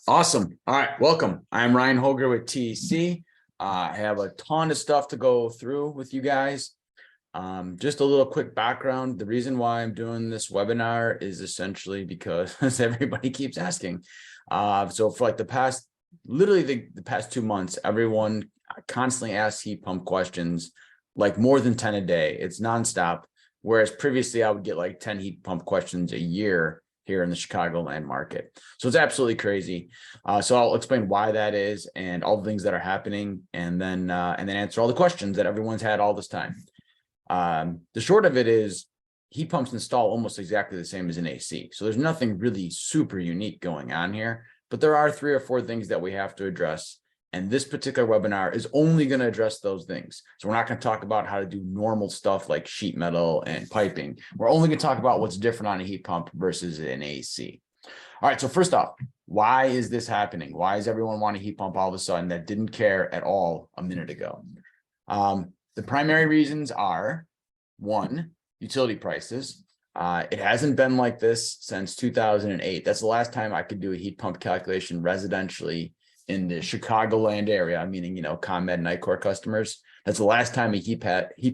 Awesome. All right, welcome. I'm Ryan Holger with TEC. I have a ton of stuff to go through with you guys. Just a little quick background. The reason why I'm doing this webinar is essentially because everybody keeps asking. So for like the past 2 months, everyone constantly asks heat pump questions, like more than 10 a day. It's nonstop. Whereas previously I would get like 10 heat pump questions a year here in the Chicagoland market. So it's absolutely crazy. So I'll explain why that is and all the things that are happening, and then answer all the questions that everyone's had all this time. The short of it is heat pumps install almost exactly the same as an AC. So there's nothing really super unique going on here, but there are 3 or 4 things that we have to address. And this particular webinar is only going to address those things. So we're not going to talk about how to do normal stuff like sheet metal and piping. We're only going to talk about what's different on a heat pump versus an AC. All right, so first off, why is this happening? Why is everyone wanting a heat pump all of a sudden that didn't care at all a minute ago? The primary reasons are, 1, utility prices. It hasn't been like this since 2008. That's the last time I could do a heat pump calculation residentially in the Chicagoland area, meaning, ComEd and Nicor customers. That's the last time a heat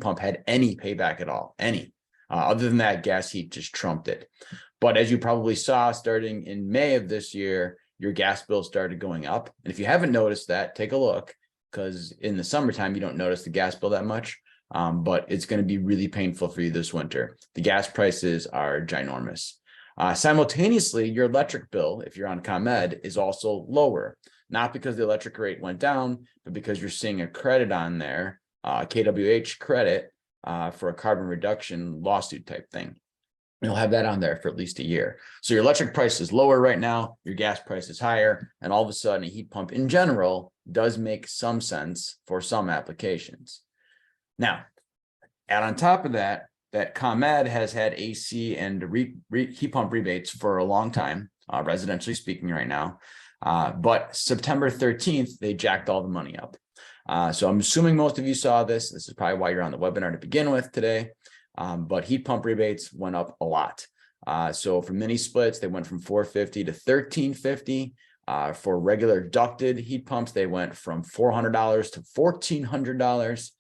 pump had any payback at all, any. Other than that, gas heat just trumped it. But as you probably saw, starting in May of this year, your gas bill started going up. And if you haven't noticed that, take a look, because in the summertime, you don't notice the gas bill that much. But it's going to be really painful for you this winter. The gas prices are ginormous. Simultaneously, your electric bill, if you're on ComEd, is also lower. Not because the electric rate went down, but because you're seeing a credit on there, KWH credit for a carbon reduction lawsuit type thing. You'll have that on there for at least a year. So your electric price is lower right now, your gas price is higher, and all of a sudden a heat pump in general does make some sense for some applications. Now, add on top of that, that ComEd has had AC and heat pump rebates for a long time, residentially speaking right now. But September 13th, they jacked all the money up. So I'm assuming most of you saw this. This is probably why you're on the webinar to begin with today. But heat pump rebates went up a lot. So for mini splits, they went from $450 to $1,350. For regular ducted heat pumps, they went from $400 to $1,400.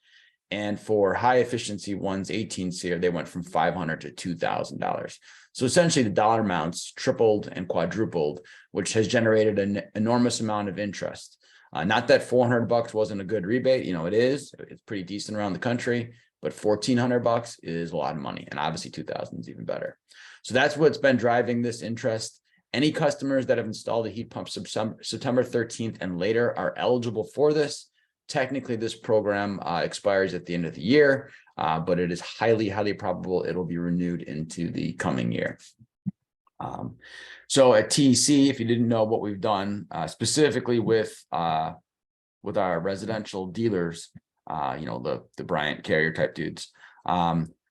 And for high efficiency ones, 18 SEER, they went from $500 to $2,000. So essentially the dollar amounts tripled and quadrupled, which has generated an enormous amount of interest. Not that $400 wasn't a good rebate, it is. It's pretty decent around the country, but $1,400 is a lot of money, and obviously 2,000 is even better. So that's what's been driving this interest. Any customers that have installed a heat pump September 13th and later are eligible for this. Technically, this program expires at the end of the year, but it is highly, highly probable it'll be renewed into the coming year. So at TEC, if you didn't know what we've done, specifically with our residential dealers, the Bryant Carrier type dudes,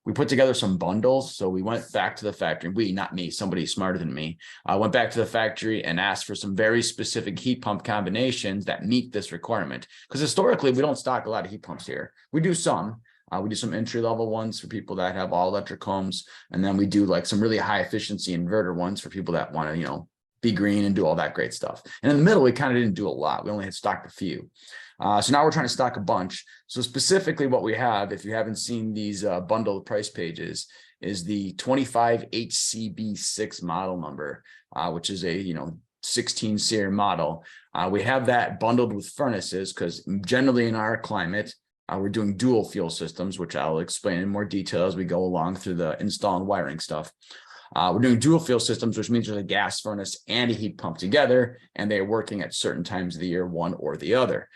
we put together some bundles. So we went back to the factory, not me, somebody smarter than me, went back to the factory and asked for some very specific heat pump combinations that meet this requirement. Because historically, we don't stock a lot of heat pumps here. We do some. We do some entry-level ones for people that have all electric homes. And then we do like some really high efficiency inverter ones for people that want to, be green and do all that great stuff. And in the middle, we kind of didn't do a lot. We only had stocked a few. So now we're trying to stock a bunch. So specifically what we have, if you haven't seen these bundled price pages, is the 25HCB6 model number, which is a 16 SEER model. We have that bundled with furnaces because generally in our climate, we're doing dual fuel systems, which I'll explain in more detail as we go along through the install and wiring stuff. We're doing dual fuel systems, which means there's a gas furnace and a heat pump together, and they're working at certain times of the year, one or the other.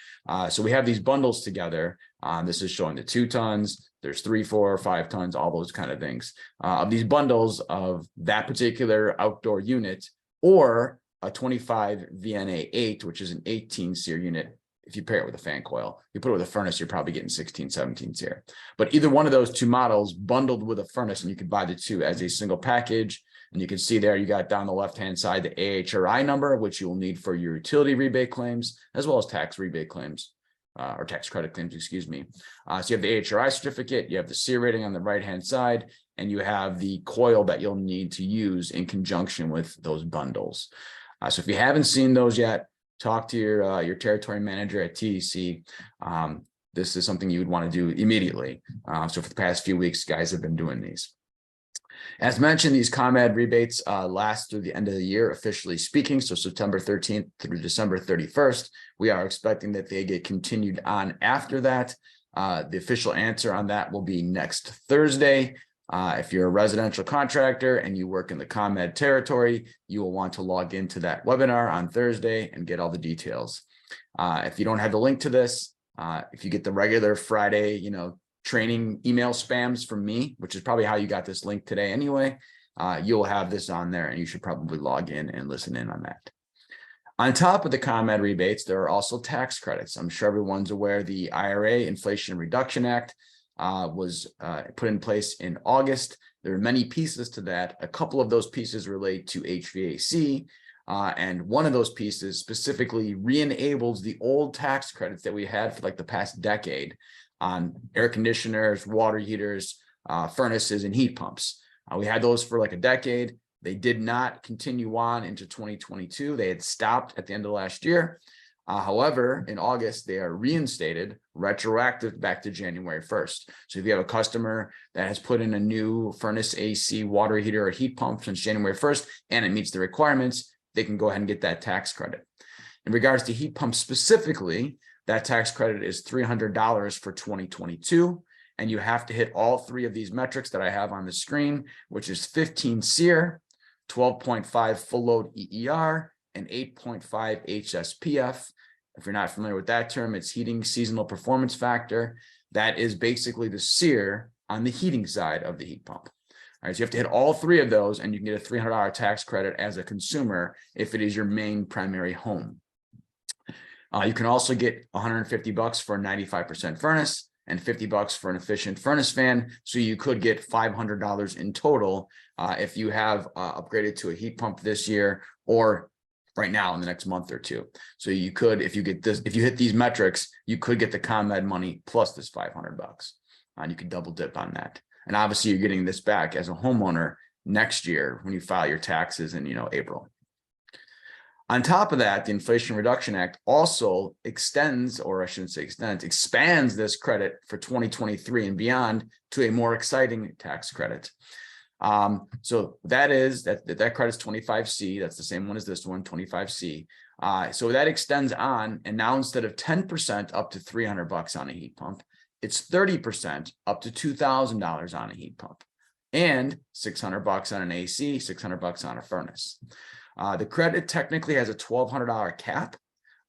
So we have these bundles together. This is showing the 2 tons. There's 3, 4, or 5 tons, all those kind of things. Of these bundles of that particular outdoor unit, or a 25 VNA8, which is an 18 SEER unit. If you pair it with a fan coil, you put it with a furnace, you're probably getting 16, 17 SEER. But either one of those 2 models bundled with a furnace, and you could buy the 2 as a single package. And you can see there, you got down the left-hand side, the AHRI number, which you will need for your utility rebate claims, as well as tax rebate claims, or tax credit claims, excuse me. So you have the AHRI certificate, you have the SEER rating on the right-hand side, and you have the coil that you'll need to use in conjunction with those bundles. So if you haven't seen those yet, talk to your territory manager at TEC. This is something you would want to do immediately. So for the past few weeks, guys have been doing these. As mentioned, these ComEd rebates last through the end of the year, officially speaking. So September 13th through December 31st, we are expecting that they get continued on after that. The official answer on that will be next Thursday. If you're a residential contractor and you work in the ComEd territory, you will want to log into that webinar on Thursday and get all the details. If you don't have the link to this, if you get the regular Friday, training email spams from me, which is probably how you got this link today anyway, you'll have this on there and you should probably log in and listen in on that. On top of the ComEd rebates, there are also tax credits. I'm sure everyone's aware the IRA, Inflation Reduction Act, was put in place in August. There are many pieces to that. A couple of those pieces relate to HVAC, and one of those pieces specifically re-enables the old tax credits that we had for like the past decade on air conditioners, water heaters, furnaces, and heat pumps. We had those for like a decade. They did not continue on into 2022. They had stopped at the end of last year. However, in August, they are reinstated, retroactive back to January 1st. So if you have a customer that has put in a new furnace, AC, water heater, or heat pump since January 1st, and it meets the requirements, they can go ahead and get that tax credit. In regards to heat pumps specifically, that tax credit is $300 for 2022. And you have to hit all three of these metrics that I have on the screen, which is 15 SEER, 12.5 full load EER, and 8.5 HSPF. If you're not familiar with that term, it's heating seasonal performance factor. That is basically the SEER on the heating side of the heat pump. All right, so you have to hit all three of those and you can get a $300 tax credit as a consumer if it is your main primary home. You can also get $150 for a 95% furnace and $50 for an efficient furnace fan. So you could get $500 in total if you have upgraded to a heat pump this year or right now in the next month or two. So you could, if you hit these metrics, you could get the ComEd money plus this $500, and you could double dip on that. And obviously you're getting this back as a homeowner next year when you file your taxes in April. On top of that, the Inflation Reduction Act also extends, or I shouldn't say extends, expands this credit for 2023 and beyond to a more exciting tax credit. So that credit's 25C. That's the same one as this one, 25C. So that extends on, and now instead of 10% up to $300 on a heat pump, it's 30% up to $2,000 on a heat pump, and $600 on an AC, $600 on a furnace. The credit technically has a $1,200 cap.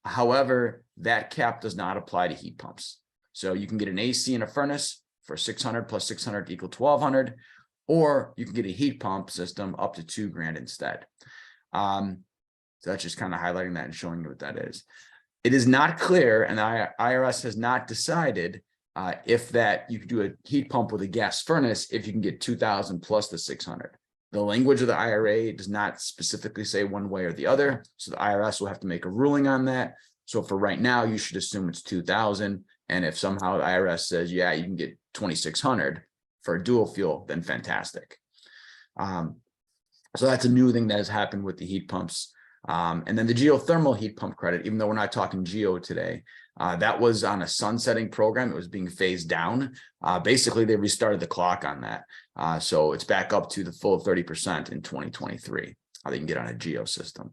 However, that cap does not apply to heat pumps. So you can get an AC and a furnace for $600 plus $600 equal $1,200, or you can get a heat pump system up to $2,000 instead. So that's just kind of highlighting that and showing you what that is. It is not clear, and the IRS has not decided if that you can do a heat pump with a gas furnace if you can get $2,000 plus the $600. The language of the IRA does not specifically say one way or the other, so the IRS will have to make a ruling on that. So for right now, you should assume it's $2,000, and if somehow the IRS says, yeah, you can get $2,600 for a dual fuel, then fantastic. So that's a new thing that has happened with the heat pumps. And then the geothermal heat pump credit, even though we're not talking geo today, that was on a sunsetting program. It was being phased down. Basically, they restarted the clock on that. So it's back up to the full 30% in 2023. They can get on a geo system.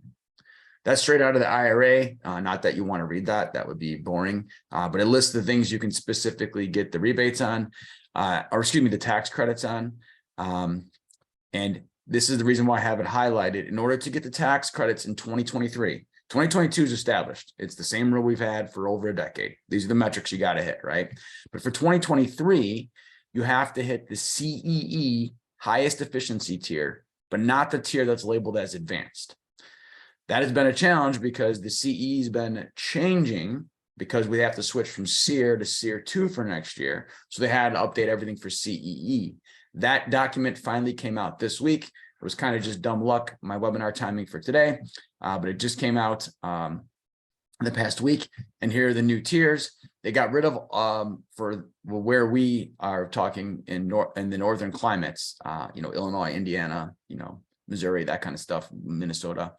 That's straight out of the IRA. Not that you want to read that. That would be boring. But it lists the things you can specifically get the rebates on, the tax credits on. And this is the reason why I have it highlighted. In order to get the tax credits in 2023, 2022 is established. It's the same rule we've had for over a decade. These are the metrics you got to hit, right? But for 2023, you have to hit the CEE highest efficiency tier, but not the tier that's labeled as advanced. That has been a challenge because the CE has been changing because we have to switch from SEER to SEER 2 for next year. So they had to update everything for CEE. That document finally came out this week. It was kind of just dumb luck, my webinar timing for today, but it just came out the past week. And here are the new tiers. They got rid of for where we are talking in the northern climates, Illinois, Indiana, Missouri, that kind of stuff, Minnesota.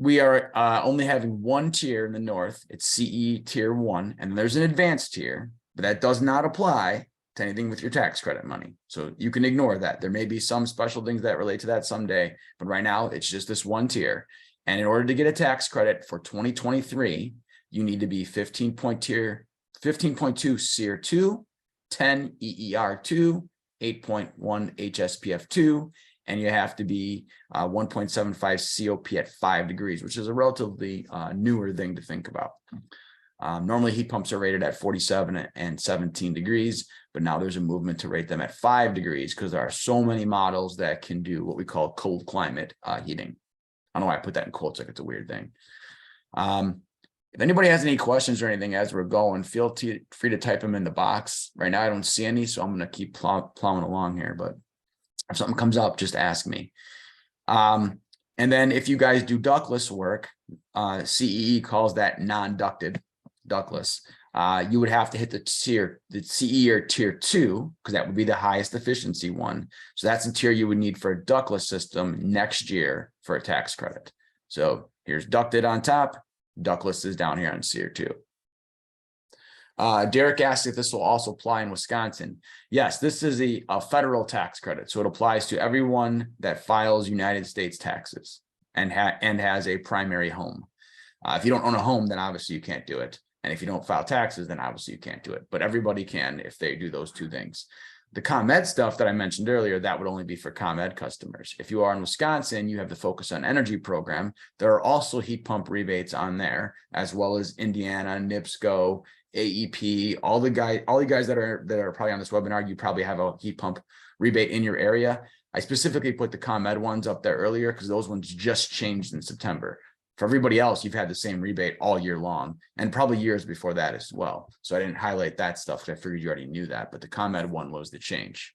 we are only having one tier in the north. It's CE tier 1, and there's an advanced tier, but that does not apply to anything with your tax credit money. So you can ignore that. There may be some special things that relate to that someday, but right now it's just this one tier. And in order to get a tax credit for 2023, you need to be 15.2 SEER 2, 10 EER 2, 8.1 HSPF 2, and you have to be 1.75 COP at 5 degrees, which is a relatively newer thing to think about. Normally heat pumps are rated at 47 and 17 degrees, but now there's a movement to rate them at 5 degrees because there are so many models that can do what we call cold climate heating. I don't know why I put that in quotes, like it's a weird thing. If anybody has any questions or anything as we're going, feel free to type them in the box. Right now I don't see any, so I'm going to keep plowing along here, but if something comes up, just ask me. And then if you guys do ductless work, CEE calls that non-ducted, ductless. You would have to hit the CE or tier 2, because that would be the highest efficiency one. So that's the tier you would need for a ductless system next year for a tax credit. So here's ducted on top, ductless is down here on tier 2. Derek asked if this will also apply in Wisconsin. Yes, this is a federal tax credit. So it applies to everyone that files United States taxes and has a primary home. If you don't own a home, then obviously you can't do it. And if you don't file taxes, then obviously you can't do it. But everybody can if they do those two things. The ComEd stuff that I mentioned earlier, that would only be for ComEd customers. If you are in Wisconsin, you have the Focus on Energy program. There are also heat pump rebates on there, as well as Indiana, NIPSCO, AEP, all you guys that are probably on this webinar, you probably have a heat pump rebate in your area. I specifically put the ComEd ones up there earlier because those ones just changed in September. For everybody else, you've had the same rebate all year long and probably years before that as well. So I didn't highlight that stuff because I figured you already knew that, but the ComEd one was the change.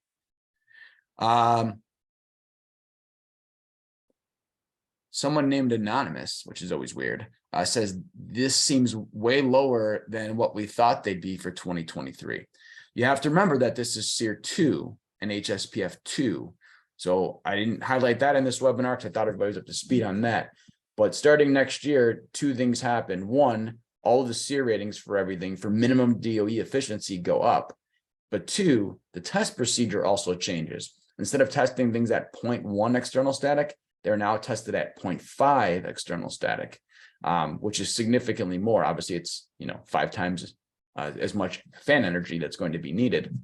Someone named Anonymous, which is always weird, says this seems way lower than what we thought they'd be for 2023. You have to remember that this is SEER 2 and HSPF 2. So I didn't highlight that in this webinar because I thought everybody was up to speed on that. But starting next year, two things happen. One, all of the SEER ratings for everything for minimum DOE efficiency go up. But two, the test procedure also changes. Instead of testing things at 0.1 external static, they're now tested at 0.5 external static, which is significantly more. Obviously, it's 5 times as much fan energy that's going to be needed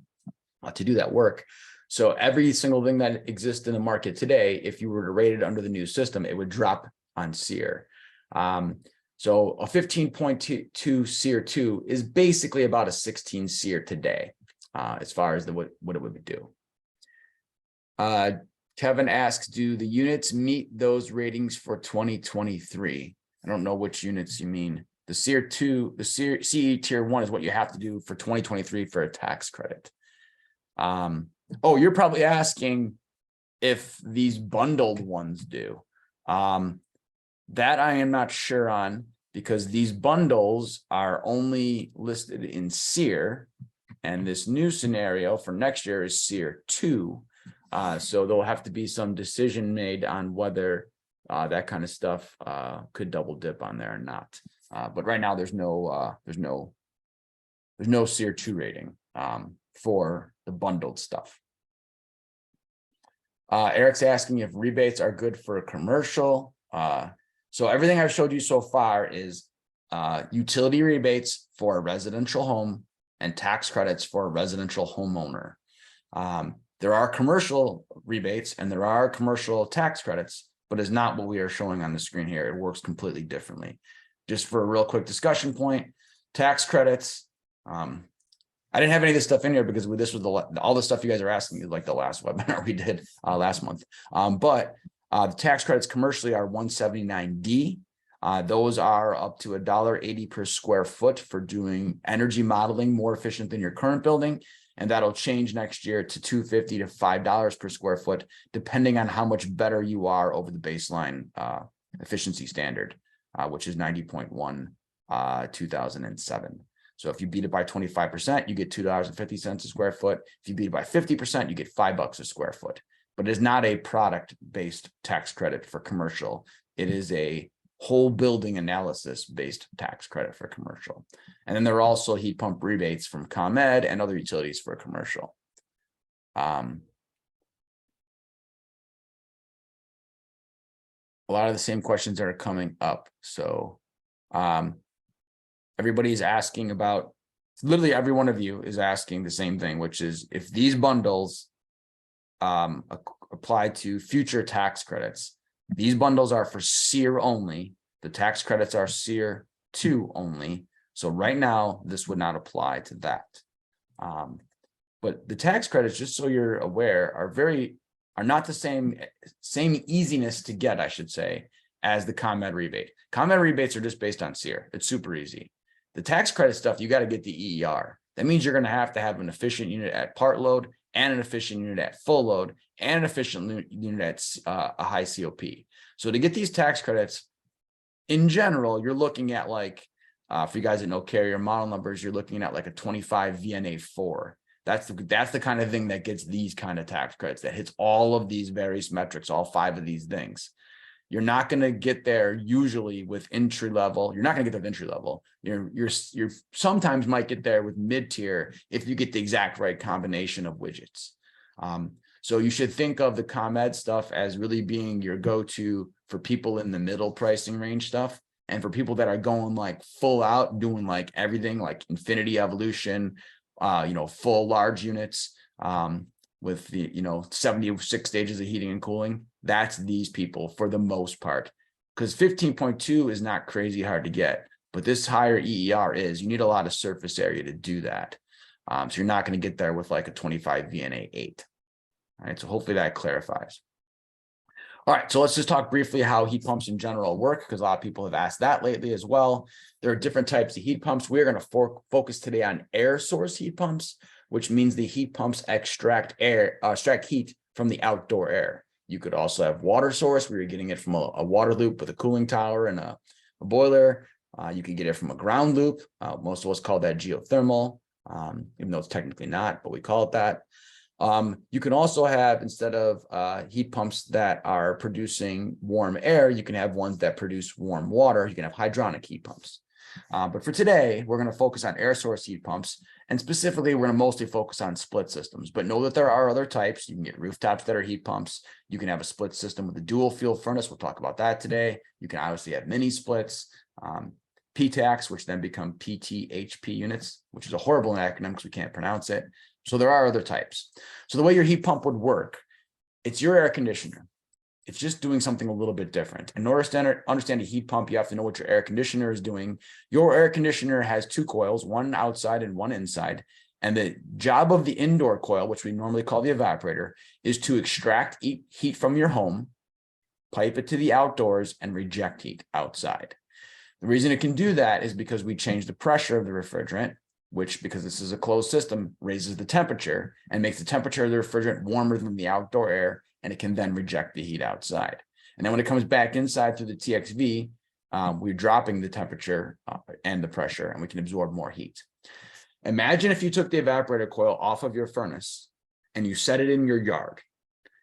to do that work. So every single thing that exists in the market today, if you were to rate it under the new system, it would drop on SEER. So a 15.2 SEER 2 is basically about a 16 SEER today, as far as what it would do. Kevin asks, do the units meet those ratings for 2023? I don't know which units you mean. The SEER 2, the CE tier 1 is what you have to do for 2023 for a tax credit. Oh, you're probably asking if these bundled ones do. That I am not sure on, because these bundles are only listed in SEER, and this new scenario for next year is SEER 2. So there'll have to be some decision made on whether that kind of stuff could double dip on there or not. But right now there's no SEER 2 rating for the bundled stuff. Eric's asking if rebates are good for a commercial. So everything I've showed you so far is utility rebates for a residential home and tax credits for a residential homeowner. There are commercial rebates and there are commercial tax credits, but it's not what we are showing on the screen here. It works completely differently. Just for a real quick discussion point, tax credits. I didn't have any of this stuff in here because this was all the stuff you guys are asking, like the last webinar we did last month. But the tax credits commercially are 179D. Those are up to $1.80 per square foot for doing energy modeling more efficient than your current building. And that'll change next year to $2.50 to $5 per square foot, depending on how much better you are over the baseline efficiency standard, which is 90.1 2007. So if you beat it by 25%, you get $2.50 a square foot. If you beat it by 50%, you get $5 a square foot. But it is not a product-based tax credit for commercial. It is a whole building analysis based tax credit for commercial. And then there are also heat pump rebates from ComEd and other utilities for commercial. A lot of the same questions that are coming up. So everybody's asking about, literally every one of you is asking the same thing, which is if these bundles apply to future tax credits, these bundles are for SEER only. The tax credits are SEER 2 only. So right now, this would not apply to that. But the tax credits, just so you're aware, are not the same easiness to get, I should say, as the ComEd rebate. ComEd rebates are just based on SEER. It's super easy. The tax credit stuff, you got to get the EER. That means you're going to have an efficient unit at part load and an efficient unit at full load and an efficient unit at a high COP. So to get these tax credits, in general, you're looking at like, for you guys that know carrier model numbers, you're looking at like a 25 VNA4. That's the kind of thing that gets these kind of tax credits, that hits all of these various metrics, all 5 of these things. You're not going to get there usually with entry level. You're not going to get there with entry level. You're sometimes might get there with mid tier if you get the exact right combination of widgets. So you should think of the ComEd stuff as really being your go-to for people in the middle pricing range stuff. And for people that are going like full out, doing like everything like Infinity Evolution, full large units with the, 76 stages of heating and cooling. That's these people for the most part, because 15.2 is not crazy hard to get, but this higher EER is. You need a lot of surface area to do that. So you're not going to get there with like a 25 VNA 8. All right, so hopefully that clarifies. All right, so let's just talk briefly how heat pumps in general work, because a lot of people have asked that lately as well. There are different types of heat pumps. We're going to focus today on air source heat pumps, which means the heat pumps extract heat from the outdoor air. You could also have water source, where you're getting it from a water loop with a cooling tower and a boiler. You could get it from a ground loop. Most of us call that geothermal, even though it's technically not, but we call it that. You can also have, instead of heat pumps that are producing warm air, you can have ones that produce warm water. You can have hydronic heat pumps. But for today, we're going to focus on air source heat pumps. And specifically, we're going to mostly focus on split systems. But know that there are other types. You can get rooftops that are heat pumps. You can have a split system with a dual fuel furnace. We'll talk about that today. You can obviously have mini splits. PTACs, which then become PTHP units, which is a horrible acronym because we can't pronounce it. So there are other types. So the way your heat pump would work, it's your air conditioner. It's just doing something a little bit different. In order to understand a heat pump, you have to know what your air conditioner is doing. Your air conditioner has 2 coils, one outside and one inside. And the job of the indoor coil, which we normally call the evaporator, is to extract heat from your home, pipe it to the outdoors, and reject heat outside. The reason it can do that is because we change the pressure of the refrigerant, which, because this is a closed system, raises the temperature and makes the temperature of the refrigerant warmer than the outdoor air, and it can then reject the heat outside. And then when it comes back inside through the TXV, we're dropping the temperature and the pressure, and we can absorb more heat. Imagine if you took the evaporator coil off of your furnace and you set it in your yard,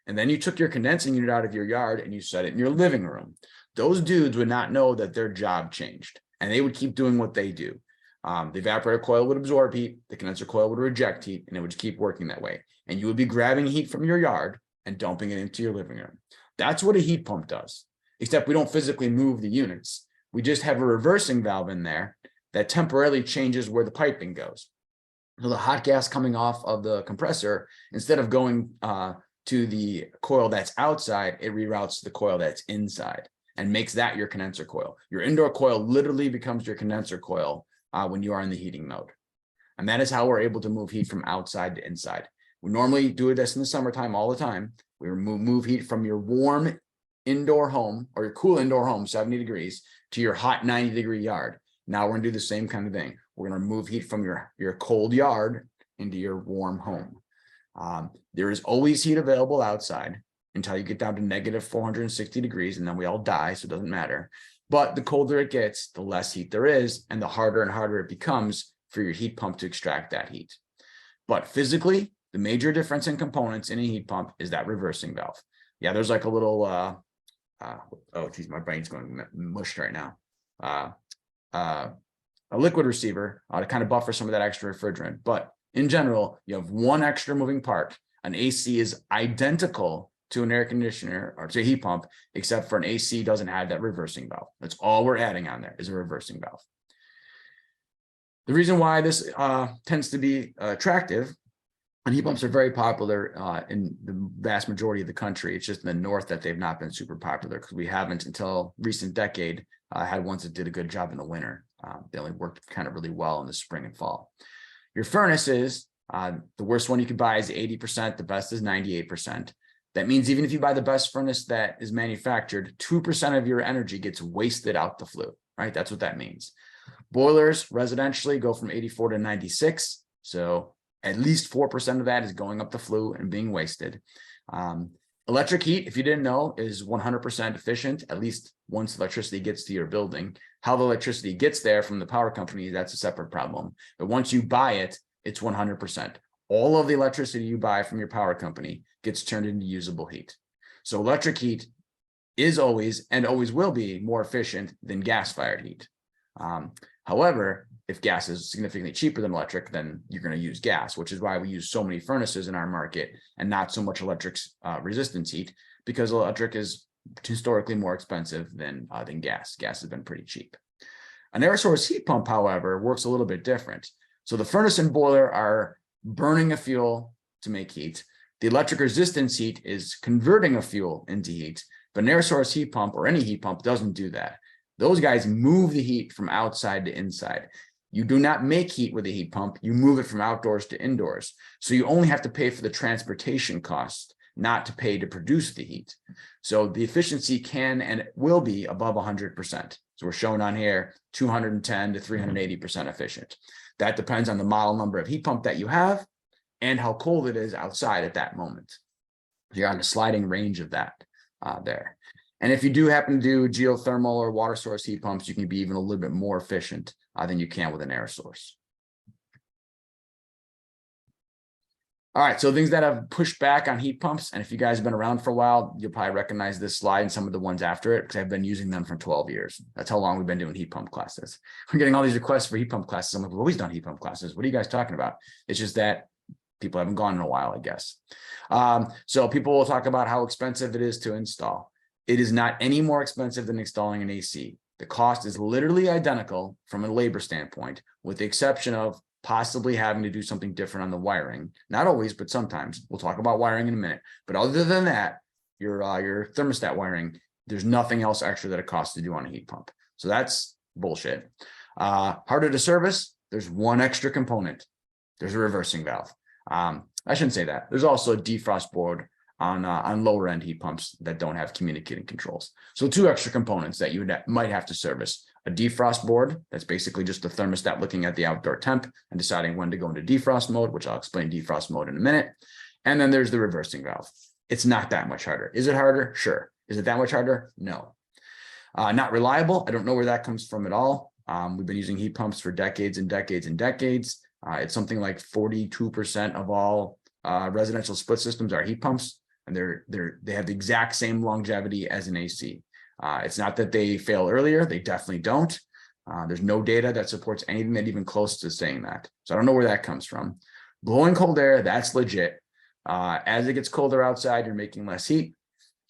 and then you took your condensing unit out of your yard and you set it in your living room. Those dudes would not know that their job changed, and they would keep doing what they do. The evaporator coil would absorb heat, the condenser coil would reject heat, and it would keep working that way. And you would be grabbing heat from your yard and dumping it into your living room. That's what a heat pump does, except we don't physically move the units. We just have a reversing valve in there that temporarily changes where the piping goes. So the hot gas coming off of the compressor, instead of going to the coil that's outside, it reroutes to the coil that's inside and makes that your condenser coil. Your indoor coil literally becomes your condenser coil when you are in the heating mode. And that is how we're able to move heat from outside to inside. We normally do this in the summertime all the time. We move heat from your warm indoor home or your cool indoor home, 70 degrees, to your hot 90-degree yard. Now we're gonna do the same kind of thing. We're gonna move heat from your cold yard into your warm home. There is always heat available outside until you get down to negative 460 degrees, and then we all die, so it doesn't matter. But the colder it gets, the less heat there is, and the harder and harder it becomes for your heat pump to extract that heat. But physically, the major difference in components in a heat pump is that reversing valve. Yeah, there's like a little oh geez, my brain's going mush right now. A liquid receiver to kind of buffer some of that extra refrigerant. But in general, you have one extra moving part. An AC is identical to an air conditioner or to a heat pump, except for an AC doesn't have that reversing valve. That's all we're adding on there is a reversing valve. The reason why this tends to be attractive, and heat pumps are very popular in the vast majority of the country. It's just in the north that they've not been super popular because we haven't until recent decade had ones that did a good job in the winter. They only worked kind of really well in the spring and fall. Your furnaces, the worst one you could buy is 80%, the best is 98%. That means even if you buy the best furnace that is manufactured, 2% of your energy gets wasted out the flue, right? That's what that means. Boilers residentially go from 84 to 96. So at least 4% of that is going up the flue and being wasted. Electric heat, if you didn't know, is 100% efficient, at least once electricity gets to your building. How the electricity gets there from the power company, that's a separate problem. But once you buy it, it's 100%. All of the electricity you buy from your power company gets turned into usable heat. So electric heat is always and always will be more efficient than gas-fired heat. However, if gas is significantly cheaper than electric, then you're going to use gas, which is why we use so many furnaces in our market and not so much electric resistance heat, because electric is historically more expensive than gas. Gas has been pretty cheap. An air source heat pump, however, works a little bit different. So the furnace and boiler are burning a fuel to make heat. The electric resistance heat is converting a fuel into heat, but an air source heat pump or any heat pump doesn't do that. Those guys move the heat from outside to inside. You do not make heat with a heat pump. You move it from outdoors to indoors. So you only have to pay for the transportation cost, not to pay to produce the heat. So the efficiency can and will be above 100%. So we're showing on here 210 to 380% efficient. That depends on the model number of heat pump that you have and how cold it is outside at that moment. You're on a sliding range of that there. And if you do happen to do geothermal or water source heat pumps, you can be even a little bit more efficient than you can with an air source. All right, so things that have pushed back on heat pumps, and if you guys have been around for a while, you'll probably recognize this slide and some of the ones after it, because I've been using them for 12 years. That's how long we've been doing heat pump classes. We're getting all these requests for heat pump classes. I'm like, we've always done heat pump classes. What are you guys talking about? It's just that people haven't gone in a while, I guess. So people will talk about how expensive it is to install. It is not any more expensive than installing an AC. The cost is literally identical from a labor standpoint, with the exception of possibly having to do something different on the wiring. Not always, but sometimes. We'll talk about wiring in a minute. But other than that, your thermostat wiring, there's nothing else extra that it costs to do on a heat pump. So that's bullshit. Harder to service, there's one extra component. There's a reversing valve. I shouldn't say that. There's also a defrost board on lower end heat pumps that don't have communicating controls. So two extra components that you might have to service: a defrost board, that's basically just the thermostat looking at the outdoor temp and deciding when to go into defrost mode, which I'll explain defrost mode in a minute. And then there's the reversing valve. It's not that much harder. Is it harder? Sure. Is it that much harder? No. Not reliable. I don't know where that comes from at all. We've been using heat pumps for decades and decades and decades. It's something like 42% of all residential split systems are heat pumps. And they have the exact same longevity as an AC. It's not that they fail earlier. They definitely don't. There's no data that supports anything that even close to saying that. So I don't know where that comes from. Blowing cold air, that's legit. As it gets colder outside, you're making less heat.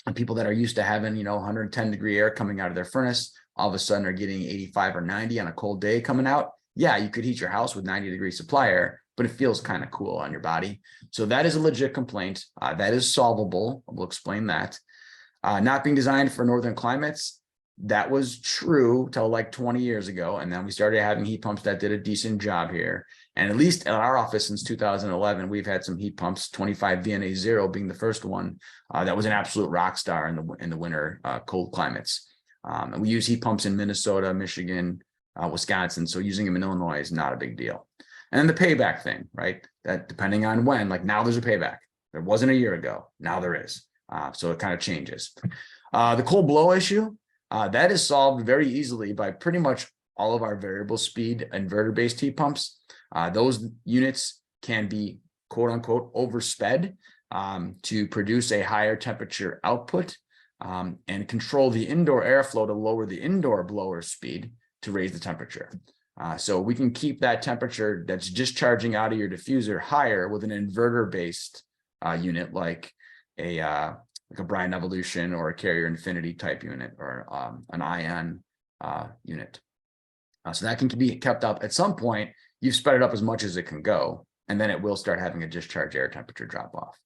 And people that are used to having, 110-degree air coming out of their furnace, all of a sudden are getting 85 or 90 on a cold day coming out. Yeah, you could heat your house with 90-degree supply air, but it feels kind of cool on your body. So that is a legit complaint. That is solvable. We'll explain that. Not being designed for northern climates, that was true till like 20 years ago. And then we started having heat pumps that did a decent job here. And at least at our office since 2011, we've had some heat pumps, 25 VNA 0 being the first one. That was an absolute rock star in the winter cold climates. And we use heat pumps in Minnesota, Michigan, Wisconsin. So using them in Illinois is not a big deal. And then the payback thing, right? That depending on when, like now there's a payback. There wasn't a year ago. Now there is. So it kind of changes. The cold blow issue, that is solved very easily by pretty much all of our variable speed inverter-based heat pumps. Those units can be quote unquote oversped to produce a higher temperature output. and control the indoor airflow to lower the indoor blower speed to raise the temperature. So we can keep that temperature that's discharging out of your diffuser higher with an inverter-based unit like a Bryan Evolution or a Carrier Infinity type unit or an IN unit. So that can be kept up. At some point, you've sped it up as much as it can go, and then it will start having a discharge air temperature drop off.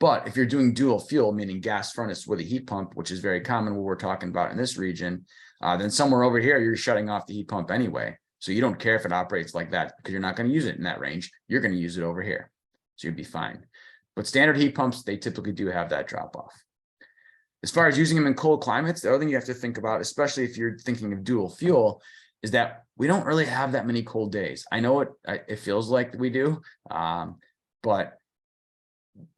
But if you're doing dual fuel, meaning gas furnace with a heat pump, which is very common what we're talking about in this region, then somewhere over here, you're shutting off the heat pump anyway. So you don't care if it operates like that because you're not going to use it in that range. You're going to use it over here. So you'd be fine. But standard heat pumps, they typically do have that drop off. As far as using them in cold climates, the other thing you have to think about, especially if you're thinking of dual fuel, is that we don't really have that many cold days. I know it feels like we do, but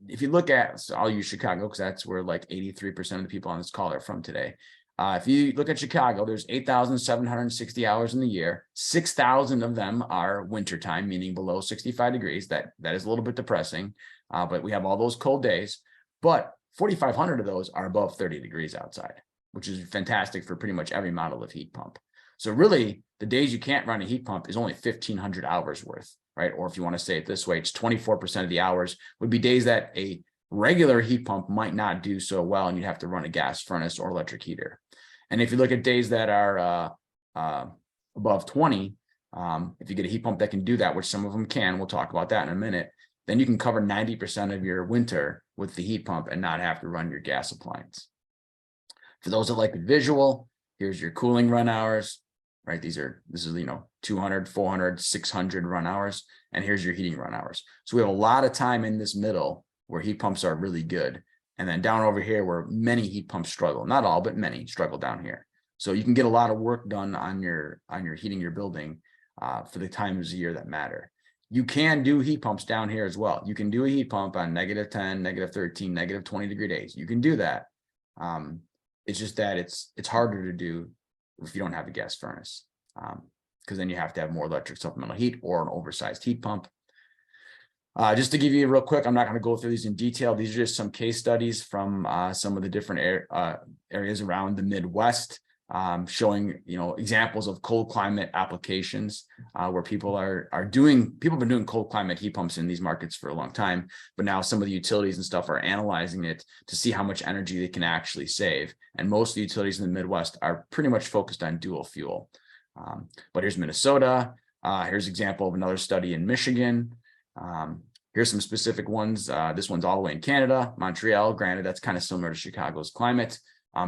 if you look at, so I'll use Chicago because that's where like 83% of the people on this call are from today. If you look at Chicago, there's 8,760 hours in the year. 6,000 of them are wintertime, meaning below 65 degrees. That is a little bit depressing, but we have all those cold days. But 4,500 of those are above 30 degrees outside, which is fantastic for pretty much every model of heat pump. So really, the days you can't run a heat pump is only 1,500 hours worth, right? Or if you want to say it this way, it's 24% of the hours would be days that a regular heat pump might not do so well, and you'd have to run a gas furnace or electric heater. And if you look at days that are above 20, if you get a heat pump that can do that, which some of them can, we'll talk about that in a minute, then you can cover 90% of your winter with the heat pump and not have to run your gas appliance. For those that like the visual, here's your cooling run hours, right? This is 200, 400, 600 run hours, and here's your heating run hours. So we have a lot of time in this middle where heat pumps are really good. And then down over here where many heat pumps struggle, not all, but many struggle down here. So you can get a lot of work done on your heating your building for the times of year that matter. You can do heat pumps down here as well. You can do a heat pump on -10, -13, -20 degree days. You can do that. It's just that it's harder to do if you don't have a gas furnace, because then you have to have more electric supplemental heat or an oversized heat pump. Just to give you real quick, I'm not going to go through these in detail. These are just some case studies from some of the different areas around the Midwest, showing examples of cold climate applications where people have been doing cold climate heat pumps in these markets for a long time, but now some of the utilities and stuff are analyzing it to see how much energy they can actually save. And most of the utilities in the Midwest are pretty much focused on dual fuel. But here's Minnesota. Here's an example of another study in Michigan. Here's some specific ones. This one's all the way in Canada, Montreal. Granted, that's kind of similar to Chicago's climate.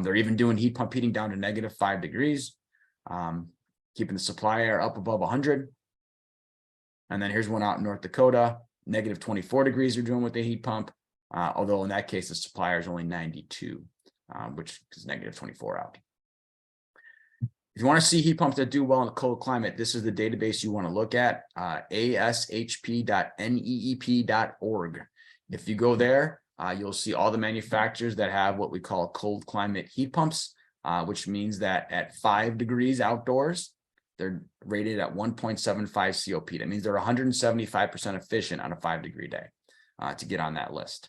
They're even doing heat pump heating down to -5 degrees, keeping the supply air up above 100. And then here's one out in North Dakota, -24 degrees they're doing with the heat pump. Although in that case, the supply air is only 92, which is -24 out. If you want to see heat pumps that do well in a cold climate, this is the database you want to look at, ashp.neep.org. If you go there, you'll see all the manufacturers that have what we call cold climate heat pumps, which means that at 5 degrees outdoors, they're rated at 1.75 COP. That means they're 175% efficient on a 5-degree day to get on that list.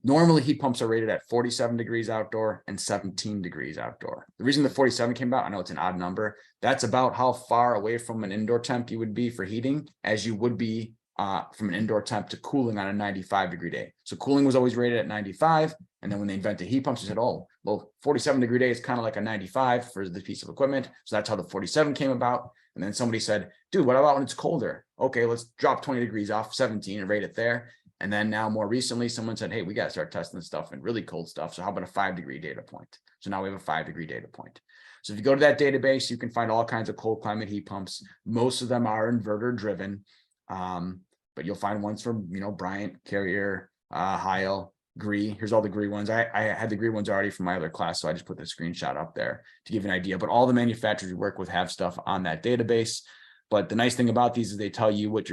Normally heat pumps are rated at 47 degrees outdoor and 17 degrees outdoor. The reason the 47 came about, I know it's an odd number, that's about how far away from an indoor temp you would be for heating as you would be from an indoor temp to cooling on a 95-degree day. So cooling was always rated at 95. And then when they invented heat pumps, they said, oh, well, 47-degree day is kind of like a 95 for this piece of equipment. So that's how the 47 came about. And then somebody said, dude, what about when it's colder? Okay, let's drop 20 degrees off 17 and rate it there. And then now more recently, someone said, hey, we got to start testing this stuff in really cold stuff. So how about a 5-degree data point? So now we have a 5-degree data point. So if you go to that database, you can find all kinds of cold climate heat pumps. Most of them are inverter driven, but you'll find ones from, Bryant, Carrier, Heil, Gree. Here's all the Gree ones. I had the Gree ones already from my other class, so I just put the screenshot up there to give you an idea. But all the manufacturers we work with have stuff on that database. But the nice thing about these is they tell you what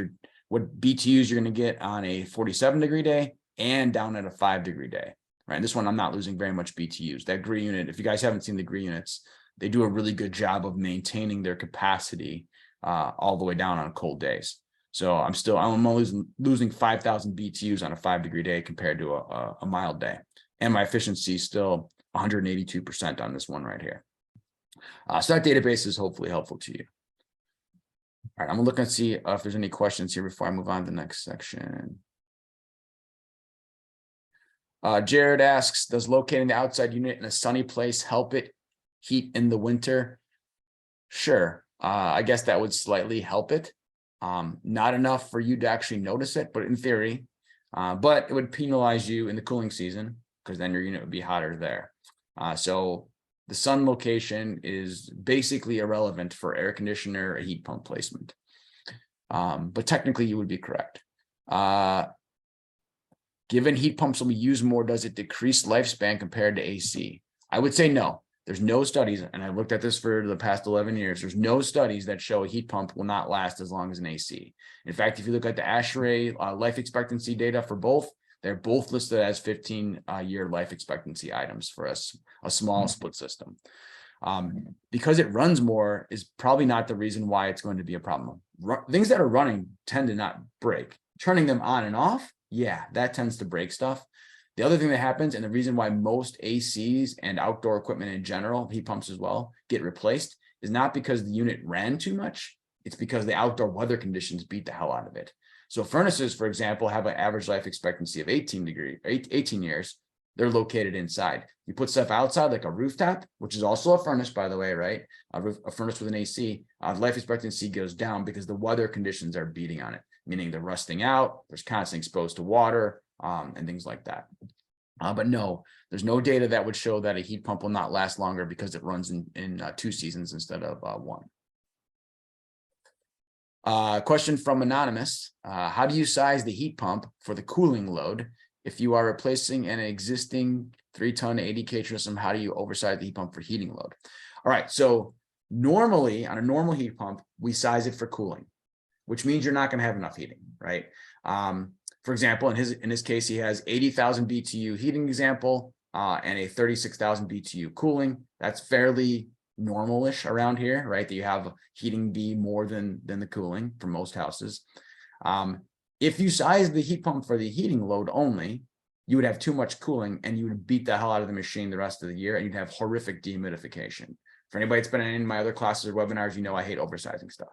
BTUs you're going to get on a 47-degree day and down at a 5-degree day, right? And this one, I'm not losing very much BTUs. That Gree unit, if you guys haven't seen the Gree units, they do a really good job of maintaining their capacity all the way down on cold days. So I'm only losing 5,000 BTUs on a 5-degree day compared to a mild day. And my efficiency is still 182% on this one right here. So that database is hopefully helpful to you. All right, I'm gonna look and see if there's any questions here before I move on to the next section. Jared asks, does locating the outside unit in a sunny place help it heat in the winter? Sure. I guess that would slightly help it. Not enough for you to actually notice it, but in theory, but it would penalize you in the cooling season because then your unit would be hotter there. So the sun location is basically irrelevant for air conditioner or heat pump placement. But technically you would be correct. Given heat pumps will be used more, does it decrease lifespan compared to AC? I would say no. There's no studies, and I've looked at this for the past 11 years. There's no studies that show a heat pump will not last as long as an AC. In fact, if you look at the ASHRAE life expectancy data for both, they're both listed as 15-year life expectancy items for a small split system. Because it runs more is probably not the reason why it's going to be a problem. Things that are running tend to not break. Turning them on and off, yeah, that tends to break stuff. The other thing that happens, and the reason why most ACs and outdoor equipment in general, heat pumps as well, get replaced is not because the unit ran too much. It's because the outdoor weather conditions beat the hell out of it. So furnaces, for example, have an average life expectancy of 18 years. They're located inside. You put stuff outside, like a rooftop, which is also a furnace, by the way, right? A furnace with an AC, life expectancy goes down because the weather conditions are beating on it, meaning they're rusting out, there's constantly exposed to water, and things like that. But no, there's no data that would show that a heat pump will not last longer because it runs in 2 seasons instead of 1. Question from Anonymous. How do you size the heat pump for the cooling load? If you are replacing an existing 3-ton 80K system, how do you oversize the heat pump for heating load? All right, so normally on a normal heat pump, we size it for cooling, which means you're not going to have enough heating, right? For example, in his case, he has 80,000 BTU heating example and a 36,000 BTU cooling. That's fairly normal-ish around here, right? That you have heating be more than the cooling for most houses. If you size the heat pump for the heating load only, you would have too much cooling and you would beat the hell out of the machine the rest of the year, and you'd have horrific dehumidification. For anybody that's been in my other classes or webinars, you know I hate oversizing stuff.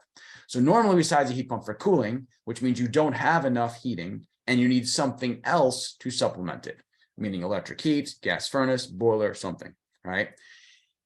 So normally we size a heat pump for cooling, which means you don't have enough heating and you need something else to supplement it, meaning electric heat, gas furnace, boiler, something, right?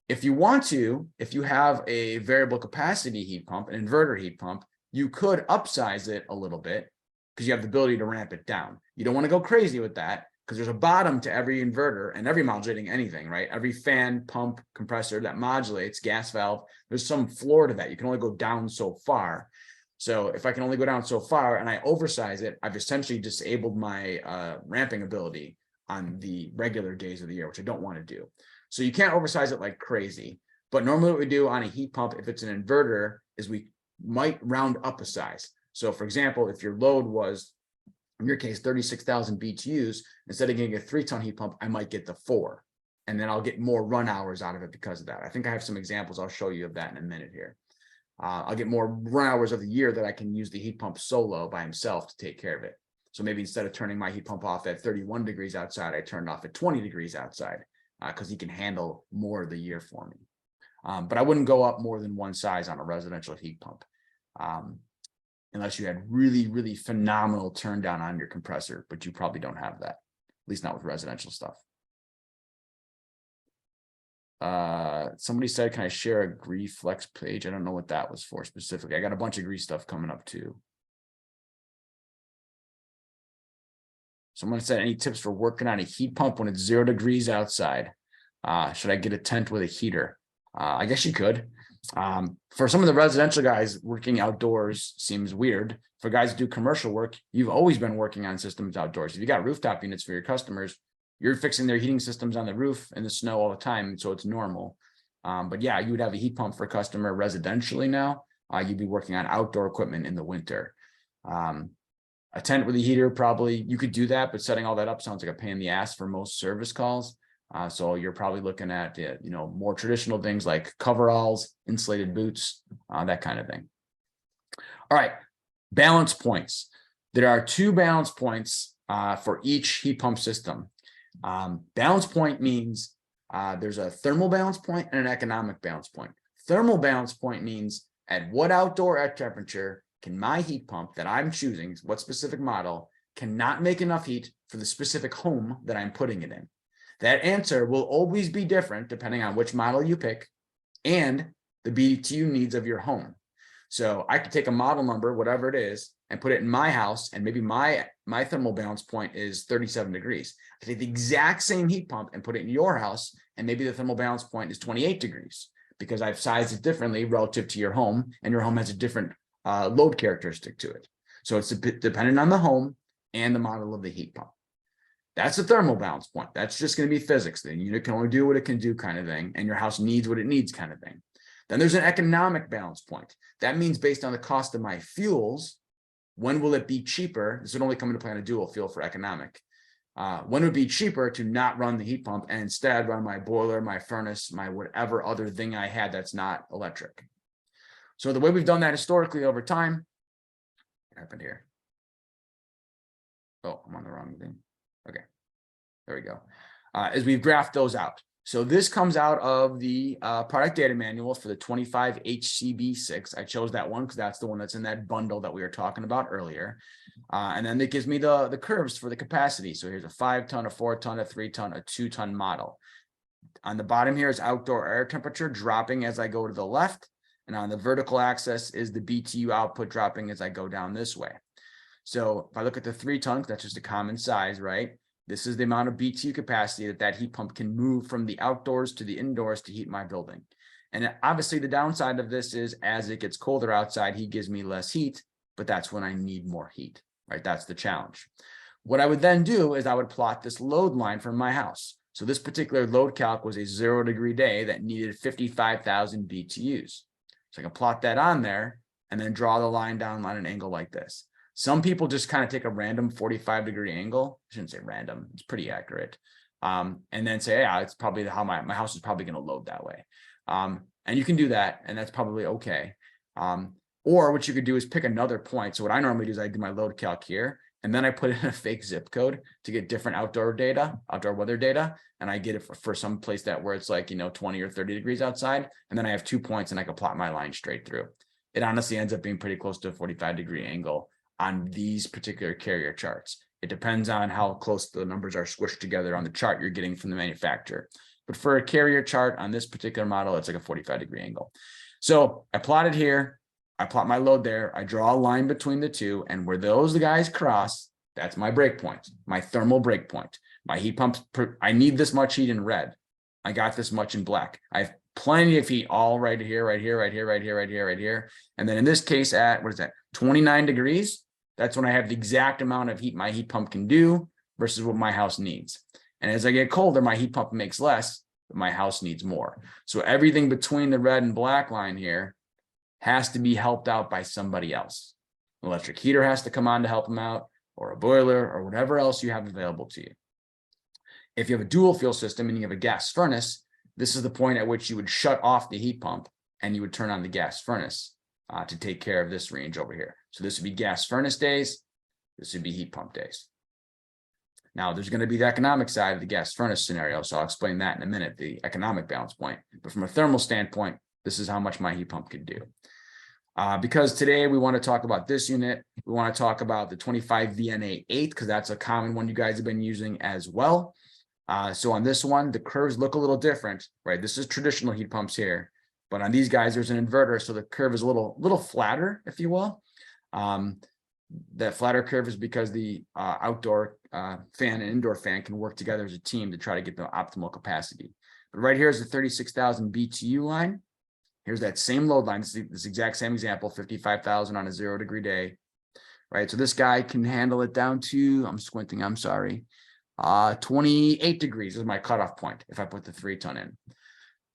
If you want to, if you have a variable capacity heat pump, an inverter heat pump, you could upsize it a little bit because you have the ability to ramp it down. You don't want to go crazy with that because there's a bottom to every inverter and every modulating anything, right? Every fan, pump, compressor that modulates, gas valve, there's some floor to that. You can only go down so far. So if I can only go down so far and I oversize it, I've essentially disabled my ramping ability on the regular days of the year, which I don't want to do. So you can't oversize it like crazy. But normally what we do on a heat pump, if it's an inverter, is we might round up a size. So for example, if your load was, in your case, 36,000 BTUs, instead of getting a 3-ton heat pump, I might get the 4. And then I'll get more run hours out of it because of that. I think I have some examples I'll show you of that in a minute here. I'll get more run hours of the year that I can use the heat pump solo by himself to take care of it. So maybe instead of turning my heat pump off at 31 degrees outside, I turn it off at 20 degrees outside because he can handle more of the year for me. But I wouldn't go up more than one size on a residential heat pump unless you had really, really phenomenal turn down on your compressor, but you probably don't have that, at least not with residential stuff. Somebody said, can I share a Flex page? I don't know what that was for specifically. I got a bunch of stuff coming up too. Someone said, any tips for working on a heat pump when it's 0 degrees outside? Should I get a tent with a heater? I guess you could. For some of the residential guys, working outdoors seems weird. For guys who do commercial work, you've always been working on systems outdoors. If you got rooftop units for your customers, you're fixing their heating systems on the roof in the snow all the time, so it's normal. But yeah, you would have a heat pump for a customer residentially now. You'd be working on outdoor equipment in the winter. A tent with a heater, probably you could do that, but setting all that up sounds like a pain in the ass for most service calls. So you're probably looking at more traditional things like coveralls, insulated boots, that kind of thing. All right, balance points. There are 2 balance points for each heat pump system. Balance point means There's a thermal balance point and an economic balance point. Thermal balance point means at what outdoor air temperature can my heat pump that I'm choosing, what specific model, cannot make enough heat for the specific home that I'm putting it in. That answer will always be different depending on which model you pick and the BTU needs of your home. So I could take a model number, whatever it is, and put it in my house, and maybe my thermal balance point is 37 degrees. I take the exact same heat pump and put it in your house, and maybe the thermal balance point is 28 degrees because I've sized it differently relative to your home, and your home has a different load characteristic to it. So it's a bit dependent on the home and the model of the heat pump. That's a thermal balance point. That's just going to be physics. The unit can only do what it can do kind of thing, and your house needs what it needs kind of thing. Then there's an economic balance point. That means based on the cost of my fuels, when will it be cheaper? This would only come into play on a dual fuel for economic. When would it be cheaper to not run the heat pump and instead run my boiler, my furnace, my whatever other thing I had that's not electric? So the way we've done that historically over time, what happened here? Oh, I'm on the wrong thing. Okay, there we go. Is we've graphed those out. So this comes out of the product data manual for the 25 HCB6. I chose that one because that's the one that's in that bundle that we were talking about earlier. And then it gives me the curves for the capacity. So here's a 5-ton, a 4-ton, a 3-ton, a 2-ton model. On the bottom here is outdoor air temperature dropping as I go to the left. And on the vertical axis is the BTU output dropping as I go down this way. So if I look at the 3-ton, that's just a common size, right? This is the amount of BTU capacity that heat pump can move from the outdoors to the indoors to heat my building. And obviously the downside of this is as it gets colder outside, he gives me less heat, but that's when I need more heat, right? That's the challenge. What I would then do is I would plot this load line from my house. So this particular load calc was a 0-degree day that needed 55,000 BTUs. So I can plot that on there and then draw the line down on an angle like this. Some people just kind of take a random 45-degree angle. I shouldn't say random. It's pretty accurate. And then say, yeah, it's probably how my house is probably going to load that way. And you can do that, and that's probably okay. Or what you could do is pick another point. So what I normally do is I do my load calc here, and then I put in a fake zip code to get different outdoor weather data. And I get it for some place where it's like, 20 or 30 degrees outside. And then I have 2 points and I can plot my line straight through. It honestly ends up being pretty close to a 45-degree angle on these particular carrier charts. It depends on how close the numbers are squished together on the chart you're getting from the manufacturer. But for a carrier chart on this particular model, it's like a 45-degree angle. So I plot it here. I plot my load there. I draw a line between the two, and where those guys cross, that's my break point, my thermal break point. My heat pumps, I need this much heat in red. I got this much in black. I have plenty of heat all right here, right here, right here, right here, right here, right here. And then in this case at, 29 degrees, that's when I have the exact amount of heat my heat pump can do versus what my house needs. And as I get colder, my heat pump makes less, but my house needs more. So everything between the red and black line here has to be helped out by somebody else. An electric heater has to come on to help them out, or a boiler, or whatever else you have available to you. If you have a dual fuel system and you have a gas furnace, this is the point at which you would shut off the heat pump and you would turn on the gas furnace to take care of this range over here. So this would be gas furnace days. This would be heat pump days. Now there's going to be the economic side of the gas furnace scenario. So I'll explain that in a minute, the economic balance point. But from a thermal standpoint, this is how much my heat pump could do. Because today we want to talk about this unit. We want to talk about the 25 VNA 8 because that's a common one you guys have been using as well. So on this one, the curves look a little different, right? This is traditional heat pumps here, but on these guys, there's an inverter. So the curve is a little flatter, if you will. That flatter curve is because the outdoor fan and indoor fan can work together as a team to try to get the optimal capacity. But right here is the 36,000 BTU line. Here's that same load line. This exact same example, 55,000 on a 0-degree day, right? So this guy can handle it down to, I'm squinting, I'm sorry. 28 degrees is my cutoff point if I put the 3-ton in.